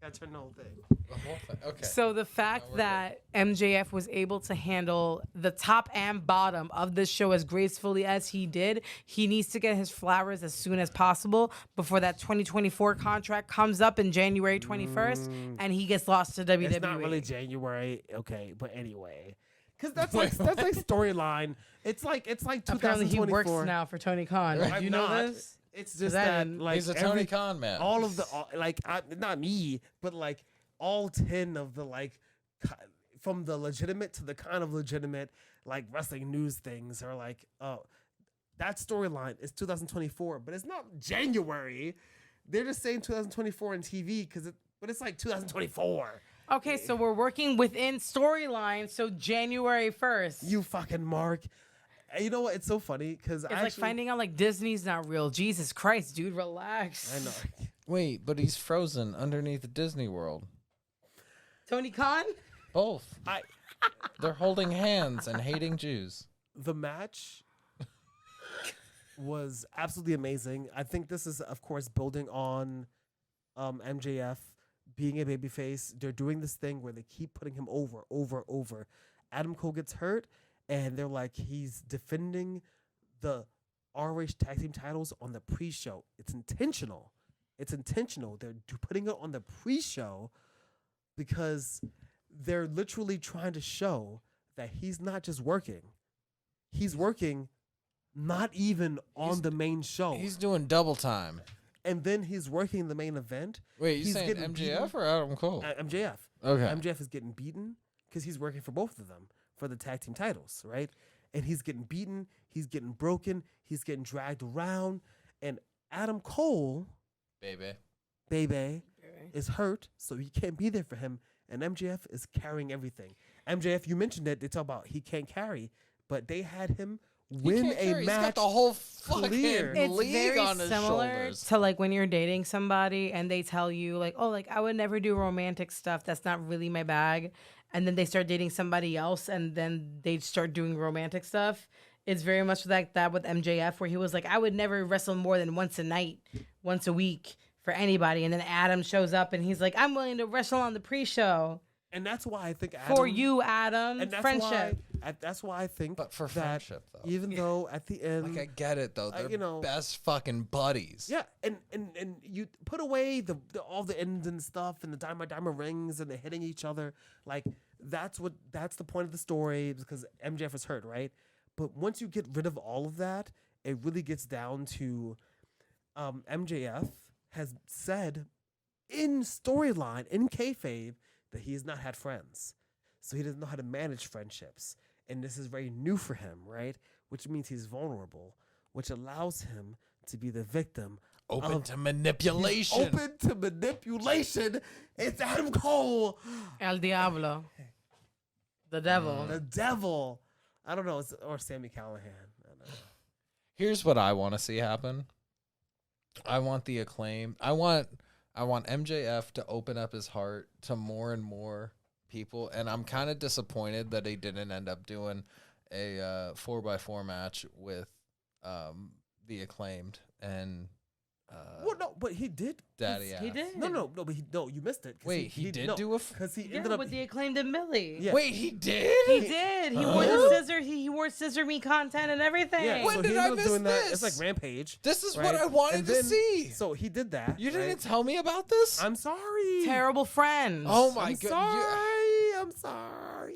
Gotta turn the whole thing. The whole thing. Okay. So the fact we're that MJF was able to handle the top and bottom of this show as gracefully as he did, he needs to get his flowers as soon as possible before that 2024 contract comes up in January 21st and he gets lost to WWE. It's not really January, okay, but anyway, because that's like storyline. It's like Apparently he 2024. works now for Tony Khan. I'm Did you know not. this? It's just that that in- like He's a every- Tony Khan man. all of the not me, but like all 10 of the like from the legitimate to the kind of legitimate like wrestling news things are like, oh, that storyline is 2024, but it's not January. They're just saying 2024 on TV but it's like 2024. Okay, so we're working within storyline, so January 1st. You fucking Mark. And you know what? It's so funny because It's like finding out like Disney's not real. Jesus Christ, dude, relax. I know. Wait, but he's frozen underneath Disney World. Tony Khan? Both. I They're holding hands and hating Jews. the match was absolutely amazing. I think this is, of course, building on MJF being a babyface. They're doing this thing where they keep putting him over. Adam Cole gets hurt, and they're like, he's defending the ROH tag team titles on the pre-show. It's intentional. They're putting it on the pre-show because they're literally trying to show that he's not just working. He's working not even on the main show. He's doing double time. And then he's working the main event. Wait, you He's saying getting MJF beaten. or Adam Cole? MJF. Okay. MJF is getting beaten because he's working for both of them for the tag team titles, right? And he's getting beaten. He's getting broken. He's getting dragged around. And Adam Cole, baby, is hurt, so he can't be there for him. And MJF is carrying everything. MJF, you mentioned it. They talk about he can't carry, but they had him win a He's match. got the whole fucking clear. It's league very on his similar shoulders. to like when you're dating somebody and they tell you like, oh, like I would never do romantic stuff. That's not really my bag. And then they start dating somebody else and then they start doing romantic stuff. It's very much like that with MJF where he was like, I would never wrestle more than once a night, once a week for anybody. And then Adam shows up and he's like, I'm willing to wrestle on the pre-show. And that's why I think Adam, For you, Adam. and that's Friendship. That's why I think But for that friendship, though. even though at the end, Like, I get it, though. They're you know- best fucking buddies. yeah, and you put away the all the ends and stuff and the diamond rings and the hitting each other. Like that's the point of the story because MJF is hurt, right? But once you get rid of all of that, it really gets down to MJF has said in storyline in kayfabe that he has not had friends, so he doesn't know how to manage friendships, and this is very new for him, right? Which means he's vulnerable, which allows him to be the victim. Open of- to He's manipulation. open to manipulation. It's Adam Cole, El Diablo. The devil. the devil. I don't know, or Sammy Callahan. I don't know. Here's what I want to see happen. I want the Acclaim. I want MJF to open up his heart to more and more people, and I'm kind of disappointed that he didn't end up doing a 4x4 match with the Acclaimed and Well, no, but he did. Daddy He Ass. did. No, but you missed it. 'Cause Wait, he did no, do a because he Yeah, ended up with the Acclaimed and Millie. Yeah. Wait, he did? He did. He wore the scissor. He wore scissor me content and everything. Yeah, When so did he I ended up miss doing that. It's this? like Rampage. This is right? what I wanted And to then- see. So he did that. You didn't right? tell me about this? I'm sorry. Terrible friends. Oh my I'm god. sorry. I'm sorry.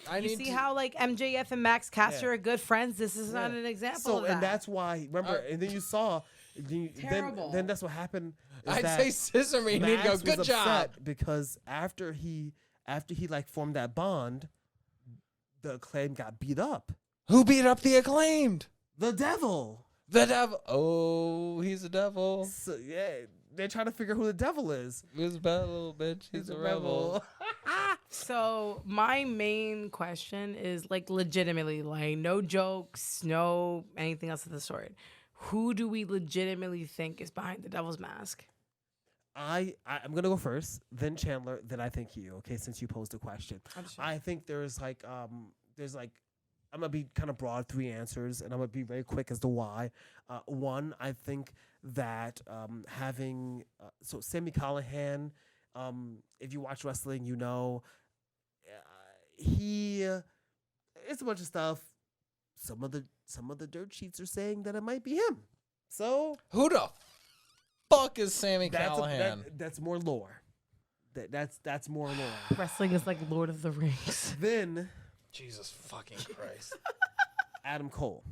I You need see to, how like MJF and Max Caster Yeah. are good friends? This is not Yeah. an example So of that. and that's why remember, and then you saw, Terrible. then that's what happened. Is I'd that say Scissor Me. You need to go. Max Good was job. upset because after he like formed that bond, the Acclaim got beat up. Who beat up the Acclaimed? The Devil. The devil. Oh, he's a devil. So, yeah, they're trying to figure who the devil is. He's a bad little bitch. He's a rebel. So my main question is like legitimately, like no jokes, no anything else of the sort. Who do we legitimately think is behind the Devil's Mask? I'm gonna go first, then Chandler, then I think you. Okay, since you posed the question, I think there's like I'm gonna be kind of broad, 3 answers, and I'm gonna be very quick as to why. One, I think that having so Sami Callihan, if you watch wrestling, you know, he it's a bunch of stuff. Some of the dirt sheets are saying that it might be him. So Who the fuck is Sami that's Callihan? that's more lore. That's more lore. Wrestling is like Lord of the Rings. Then Jesus fucking Christ. Adam Cole.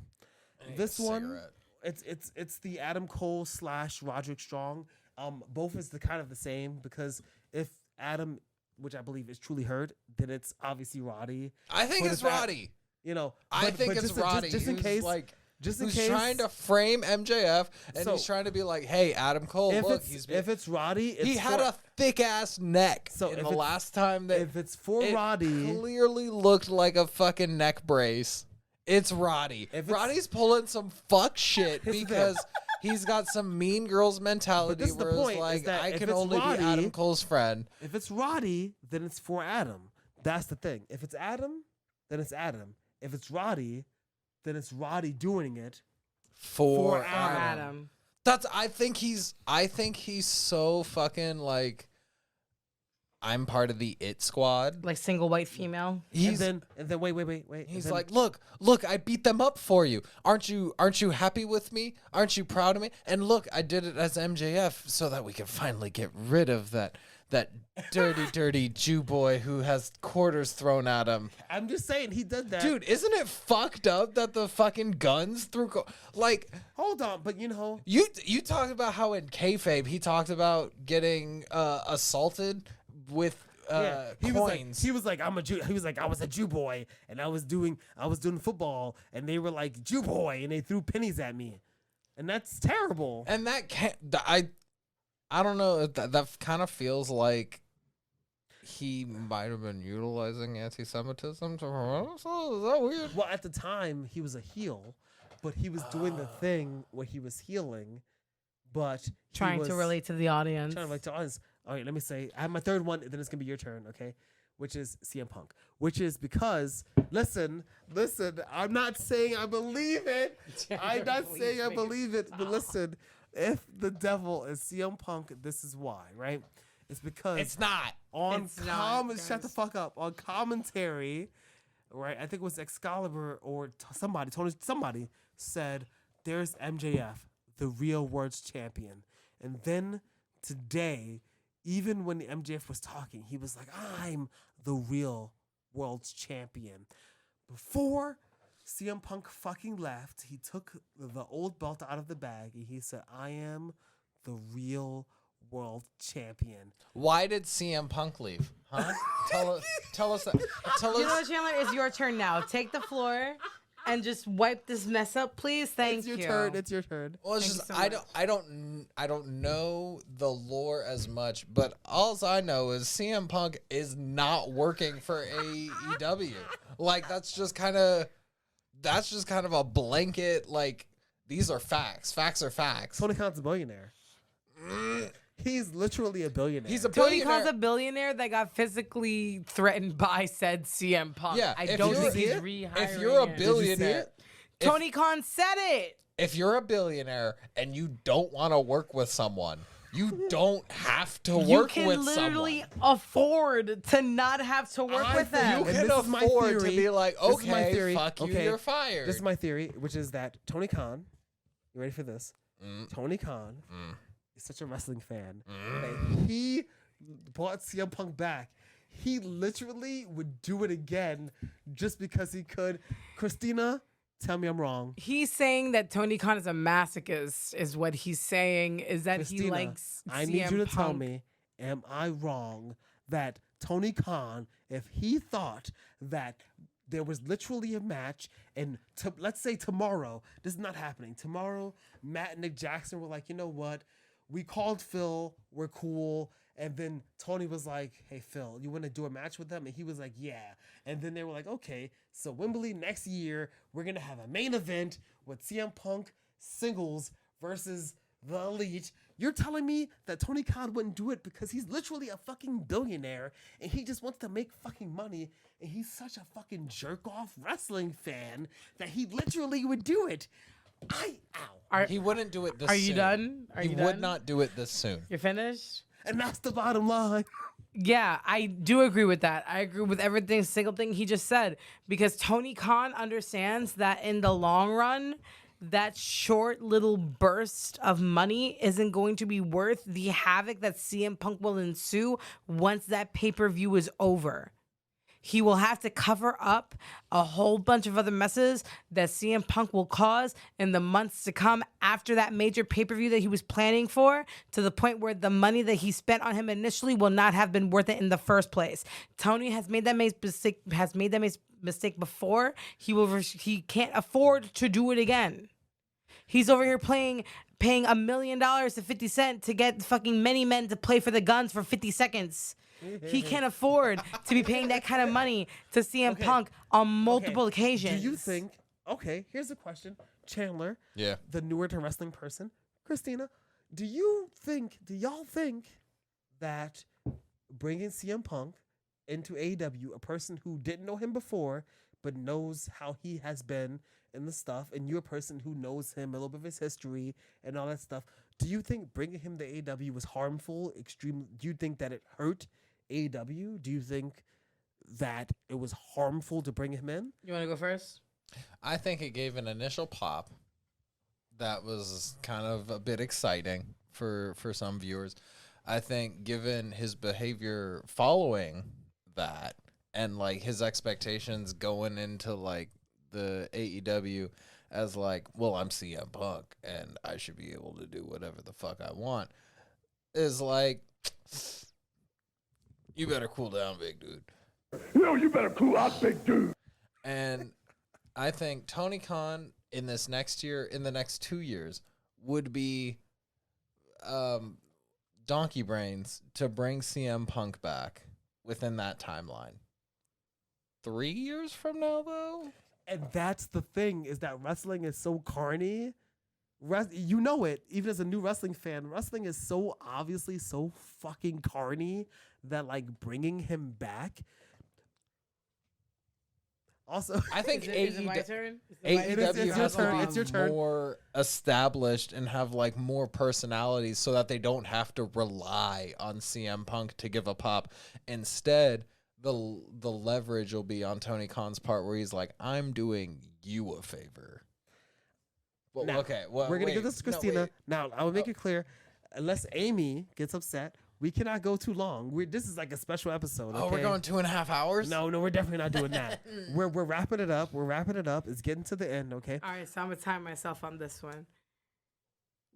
I need This a one, cigarette. it's the Adam Cole / Roderick Strong. Both is the kind of the same because if Adam, which I believe is truly hurt, then it's obviously Roddy. I think But it's if that- Roddy. You know, I but think it's just, Roddy. Just in who's case, like, just in who's case, trying to frame MJF, and So- he's trying to be like, "Hey, Adam Cole, if look, if it's Roddy, he had a thick ass neck. So in if the it's- last time that if it's for it Roddy, clearly looked like a fucking neck brace. It's Roddy. If it's- Roddy's pulling some fuck shit Here's the thing. because he's got some mean girls mentality this is the where point, it's is like, that I if can it's only Roddy- be Adam Cole's friend. if it's Roddy, then it's for Adam. That's the thing. If it's Adam, then it's Adam. If it's Roddy, then it's Roddy doing it. For Adam. That's I think he's so fucking like I'm part of the It Squad. Like single white female. He's and then wait. He's and then- like, look, I beat them up for you. Aren't you happy with me? Aren't you proud of me? And look, I did it as MJF so that we can finally get rid of that dirty Jew boy who has quarters thrown at him. I'm just saying he did that. Dude, isn't it fucked up that the fucking guns threw like Hold on, but you know, you talked about how in kayfabe he talked about getting assaulted with he coins. was like I'm a Jew. He was like I was a Jew boy and I was doing football and they were like Jew boy and they threw pennies at me, and that's terrible. And that can't. I don't know. That kind of feels like he might have been utilizing anti-Semitism. So is that weird? Well, at the time he was a heel, but he was doing the thing where he was healing, but he Trying to was relate to the audience. Trying to relate to audience. All right, let me say I have my third one. Then it's gonna be your turn, okay? Which is CM Punk. Which is because listen. I'm not saying I believe it. I'm not saying I believe it. But listen, if the devil is CM Punk, this is why, right? It's because It's not. on It's not, shut the guys. fuck up. On commentary, right? I think it was Excalibur or somebody said, "There's MJF, the real world's champion." And then today, even when MJF was talking, he was like, "I'm the real world's champion." Before CM Punk fucking left, he took the old belt out of the bag and he said, "I am the real world champion." Why did CM Punk leave? Huh? Tell us that. Tell You know what, us. Chandler? It's your turn now. Take the floor and just wipe this mess up, please. Thank It's your you. turn. It's your turn. Well, it's Thank just you so I don't know the lore as much, but all I know is CM Punk is not working for AEW. Like that's just kind of a blanket. Like these are facts. Facts are facts. Tony Khan's a billionaire. He's literally a billionaire. He's a Tony billionaire. Khan's a billionaire that got physically threatened by said CM Punk. Yeah, I if don't you're- think he's if rehiring If you're a him. billionaire, if- Tony Khan said it. if you're a billionaire and you don't want to work with someone, you don't have to You work can with literally someone. afford to not have to work with them. You And can this is my afford to theory. be like, This is my okay, theory. fuck you, Okay. you're fired. This is my theory, which is that Tony Khan, you ready for this? Mm. Tony Khan Mm. is such a wrestling fan Mm. that he brought CM Punk back. He literally would do it again just because he could. Christina, tell me I'm wrong. He's saying that Tony Khan is a masochist, is what he's saying, is that he Christina, likes I CM need you to Punk. tell me, am I wrong that Tony Khan, if he thought that there was literally a match and let's say tomorrow, this is not happening. Tomorrow, Matt and Nick Jackson were like, you know what? We called Phil, we're cool. And then Tony was like, hey, Phil, you want to do a match with them? And he was like, yeah. And then they were like, okay, so Wembley next year, we're going to have a main event with CM Punk singles versus the Elite. You're telling me that Tony Khan wouldn't do it because he's literally a fucking billionaire and he just wants to make fucking money and he's such a fucking jerk-off wrestling fan that he literally would do it. He wouldn't do it this Are soon. you done? Are he you would done? not do it this soon. You're finished? And that's the bottom line. Yeah, I do agree with that. I agree with everything, single thing he just said, because Tony Khan understands that in the long run, that short little burst of money isn't going to be worth the havoc that CM Punk will ensue once that pay-per-view is over. He will have to cover up a whole bunch of other messes that CM Punk will cause in the months to come after that major pay-per-view that he was planning for, to the point where the money that he spent on him initially will not have been worth it in the first place. Tony has made that mistake before. He can't afford to do it again. He's over here paying $1 million to 50 Cent to get fucking many men to play for the Guns for 50 seconds. He can't afford to be paying that kind of money to CM Punk on multiple occasions. Do you think, okay, here's a question. Chandler, Yeah. the newer to wrestling person, Christina, do y'all think that bringing CM Punk into AEW, a person who didn't know him before, but knows how he has been in the stuff, and you're a person who knows him, a little bit of his history and all that stuff, do you think bringing him to AEW was harmful, extreme? Do you think that it hurt AEW? Do you think that it was harmful to bring him in? You want to go first? I think it gave an initial pop that was kind of a bit exciting for some viewers. I think given his behavior following that and like his expectations going into like the AEW as like, well, I'm CM Punk and I should be able to do whatever the fuck I want, is like, you better cool down, big dude. Yo, you better cool out, big dude. And I think Tony Khan in this next year, in the next 2 years, would be donkey brains to bring CM Punk back within that timeline. 3 years from now, though? And that's the thing, is that wrestling is so carny. You know it, even as a new wrestling fan, wrestling is so obviously so fucking carny that like bringing him back. Also, I think Is it my turn? AEW It's your has turn. to It's your be turn. more established and have like more personalities so that they don't have to rely on CM Punk to give a pop. Instead, the leverage will be on Tony Khan's part where he's like, I'm doing you a favor. Well, Now, okay, well, we're gonna wait, give this to no, Christina. wait. Now, I will make it clear, unless Amy gets upset, we cannot go too long. This is like a special episode. Oh, we're okay? going 2.5 hours? No, we're definitely not doing that. We're wrapping it up. We're wrapping it up. It's getting to the end. Okay. All right, so I'm going to time myself on this one.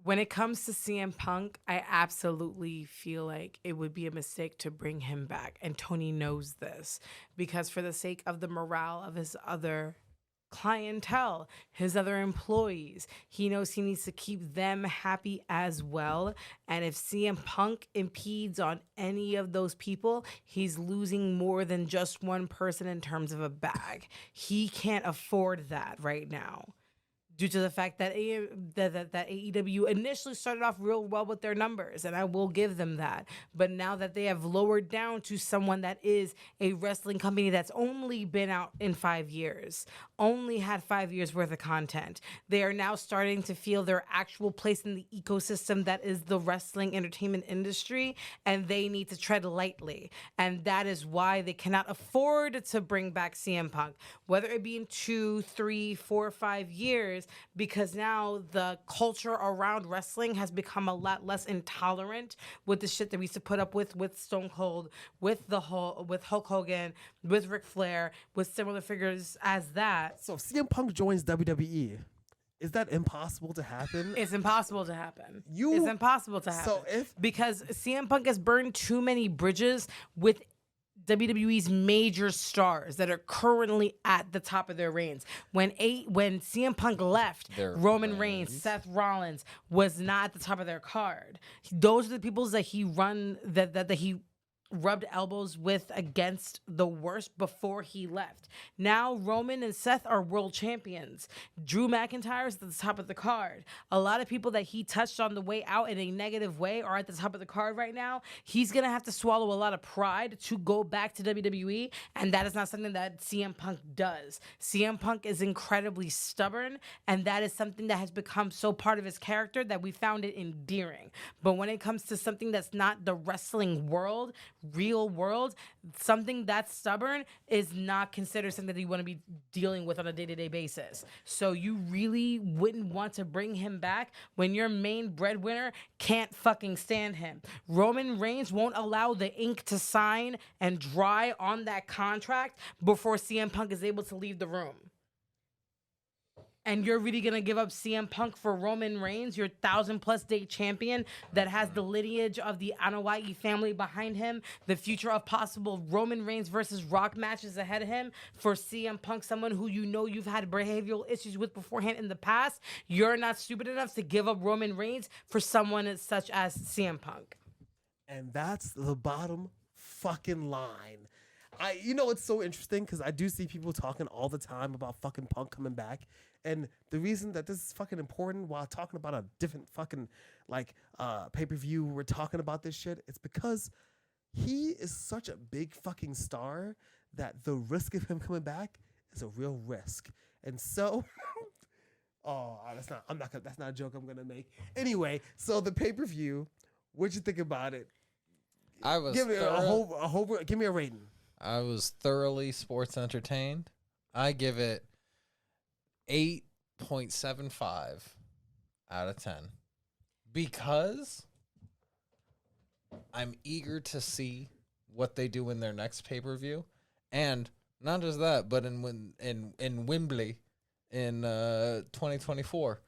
When it comes to CM Punk, I absolutely feel like it would be a mistake to bring him back. And Tony knows this because for the sake of the morale of his other clientele, his other employees, he knows he needs to keep them happy as well. And if CM Punk impedes on any of those people, he's losing more than just one person in terms of a bag. He can't afford that right now. due to the fact that that AEW initially started off real well with their numbers, and I will give them that. But now that they have lowered down to someone that is a wrestling company that's only been out in 5 years, only had 5 years worth of content, they are now starting to feel their actual place in the ecosystem that is the wrestling entertainment industry, and they need to tread lightly. And that is why they cannot afford to bring back CM Punk, whether it be in 2, 3, 4, 5 years, because now the culture around wrestling has become a lot less intolerant with the shit that we used to put up with Stone Cold, with Hulk Hogan, with Ric Flair, with similar figures as that. So if CM Punk joins WWE, is that impossible to happen? It's impossible to happen. You- It's impossible to happen. So if- because CM Punk has burned too many bridges with WWE's major stars that are currently at the top of their reigns. When CM Punk left, Their Roman Reigns, reigns. Seth Rollins was not at the top of their card. Those are the people that he rubbed elbows with against the worst before he left. Now Roman and Seth are world champions. Drew McIntyre is at the top of the card. A lot of people that he touched on the way out in a negative way are at the top of the card right now. He's going to have to swallow a lot of pride to go back to WWE, and that is not something that CM Punk does. CM Punk is incredibly stubborn, and that is something that has become so part of his character that we found it endearing. But when it comes to something that's not the wrestling world, real world, something that's stubborn is not considered something that you want to be dealing with on a day-to-day basis. So you really wouldn't want to bring him back when your main breadwinner can't fucking stand him. Roman Reigns won't allow the ink to sign and dry on that contract before CM Punk is able to leave the room. And you're really going to give up CM Punk for Roman Reigns, your 1,000+ day champion that has the lineage of the Anoa'i family behind him, the future of possible Roman Reigns versus Rock matches ahead of him, for CM Punk, someone who you know you've had behavioral issues with beforehand in the past. You're not stupid enough to give up Roman Reigns for someone such as CM Punk. And that's the bottom fucking line. It's so interesting because I do see people talking all the time about fucking Punk coming back. And the reason that this is fucking important while talking about a different fucking pay-per-view, we're talking about this shit, it's because he is such a big fucking star that the risk of him coming back is a real risk. And so that's not a joke I'm gonna make. Anyway, so the pay-per-view, what'd you think about it? I was Give me give me a rating. I was thoroughly sports entertained. I give it 8.75 out of 10 because I'm eager to see what they do in their next pay-per-view, and not just that, but in Wembley in 2024.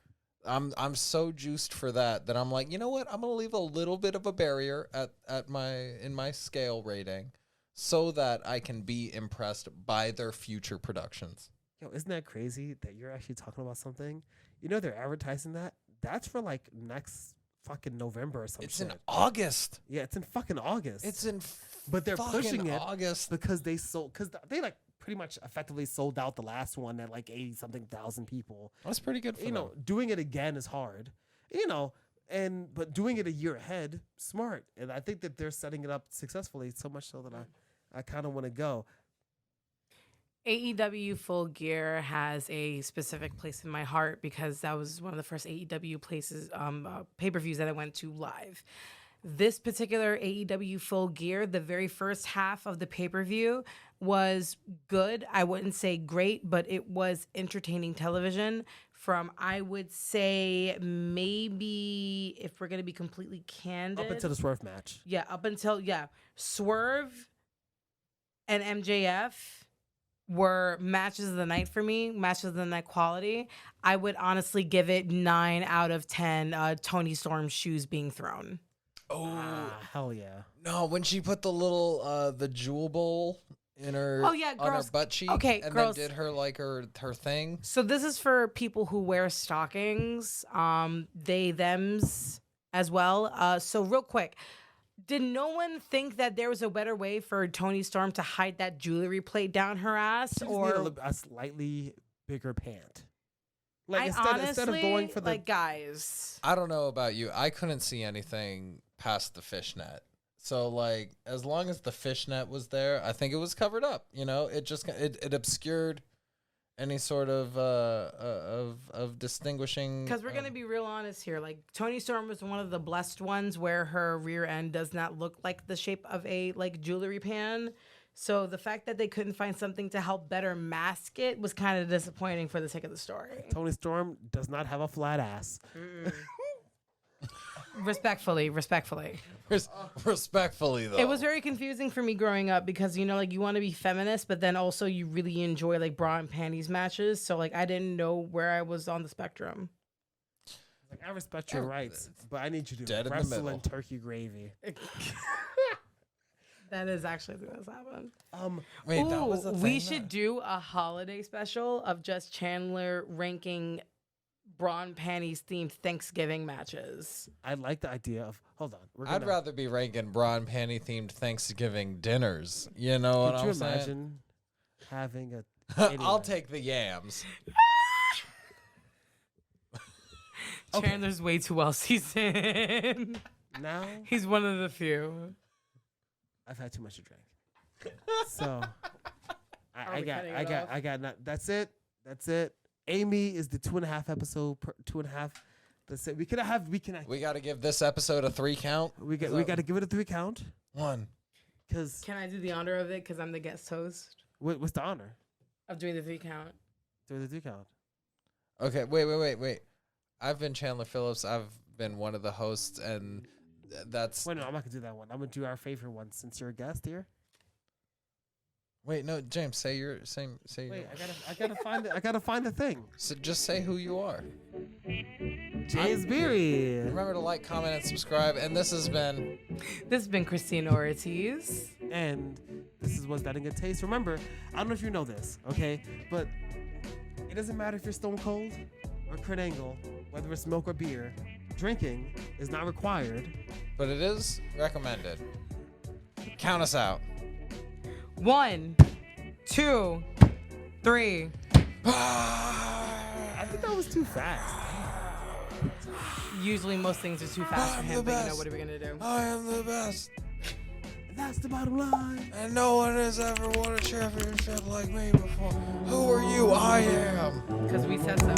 I'm so juiced for that I'm like, you know what? I'm gonna leave a little bit of a barrier in my scale rating so that I can be impressed by their future productions. Yo, isn't that crazy that you're actually talking about something? They're advertising that. That's for like next fucking November or something. It's in August. Yeah, it's in fucking August. It's in but they're fucking pushing it August because they like pretty much effectively sold out the last one at like 80 something thousand people. That's pretty good for them. Doing it again is hard. But doing it a year ahead, smart. And I think that they're setting it up successfully, so much so that I kind of want to go. AEW Full Gear has a specific place in my heart because that was one of the first AEW pay-per-views that I went to live. This particular AEW Full Gear, the very first half of the pay-per-view was good. I wouldn't say great, but it was entertaining television from, I would say, maybe, if we're going to be completely candid. Up until the Swerve match. Yeah, Swerve and MJF were matches of the night for me, matches of the night quality. I would honestly give it 9 out of 10 Toni Storm's shoes being thrown. Oh, hell yeah. No, when she put the little the jewel bowl in her on her butt cheek, and girls, then did her thing. So this is for people who wear stockings, they thems as well. So real quick, did no one think that there was a better way for Toni Storm to hide that jewelry plate down her ass, She just or need a slightly bigger pant? I instead honestly, of going for the like, guys. I don't know about you. I couldn't see anything past the fishnet. So like, as long as the fishnet was there, I think it was covered up. You know, it just it obscured any sort of distinguishing. Because we're gonna be real honest here. Like Toni Storm was one of the blessed ones where her rear end does not look like the shape of a like jewelry pan. So the fact that they couldn't find something to help better mask it was kind of disappointing for the sake of the story. Toni Storm does not have a flat ass. Respectfully. Respectfully though, It was very confusing for me growing up because, you know, like you want to be feminist, but then also you really enjoy like bra and panties matches. So like I didn't know where I was on the spectrum. Like, I respect your rights, but I need you to Dead in the wrestle middle. in turkey gravy. That is actually the most happened. Wait, that was the thing. We should do a holiday special of just Chandler ranking bra and panties themed Thanksgiving matches. I like the idea of. Hold on, I'd rather be ranking bra and panty themed Thanksgiving dinners. You know what Could you I'm saying? imagine having a? I'll take the yams. Chandler's way too well seasoned. Now He's one of the few. I've had too much to drink, so we cutting it off? I got. That's it. Amy is the 2.5 episode. 2.5. That's it. We can have. We got to give this episode a 3 count. We got to give it a 3 count. 1. Cause Can I do the honor of it? Because I'm the guest host what's the honor? of doing the 3 count. Do the 3 count. Okay, wait. I've been Chandler Phillips. I've been one of the hosts, and that's. Wait, no, I'm not gonna do that one. I'm gonna do our favorite one since you're a guest here. Wait, no, James, say your same. Say Wait, your. I gotta find the thing. So just say who you are. James Beery. Remember to like, comment, and subscribe. And this has been. This has been Christina Ortiz. And this is What's That in Good Taste. Remember, I don't know if you know this, okay? But it doesn't matter if you're Stone Cold or Kurt Angle, whether it's milk or beer. Drinking is not required. But it is recommended. Count us out. 1, 2, 3. I think that was too fast. Usually most things are too fast for I'm him, the but you know best. what are we gonna do? I am the best. That's the bottom line. And no one has ever won a championship like me before. Who are you? I am. Because we said so.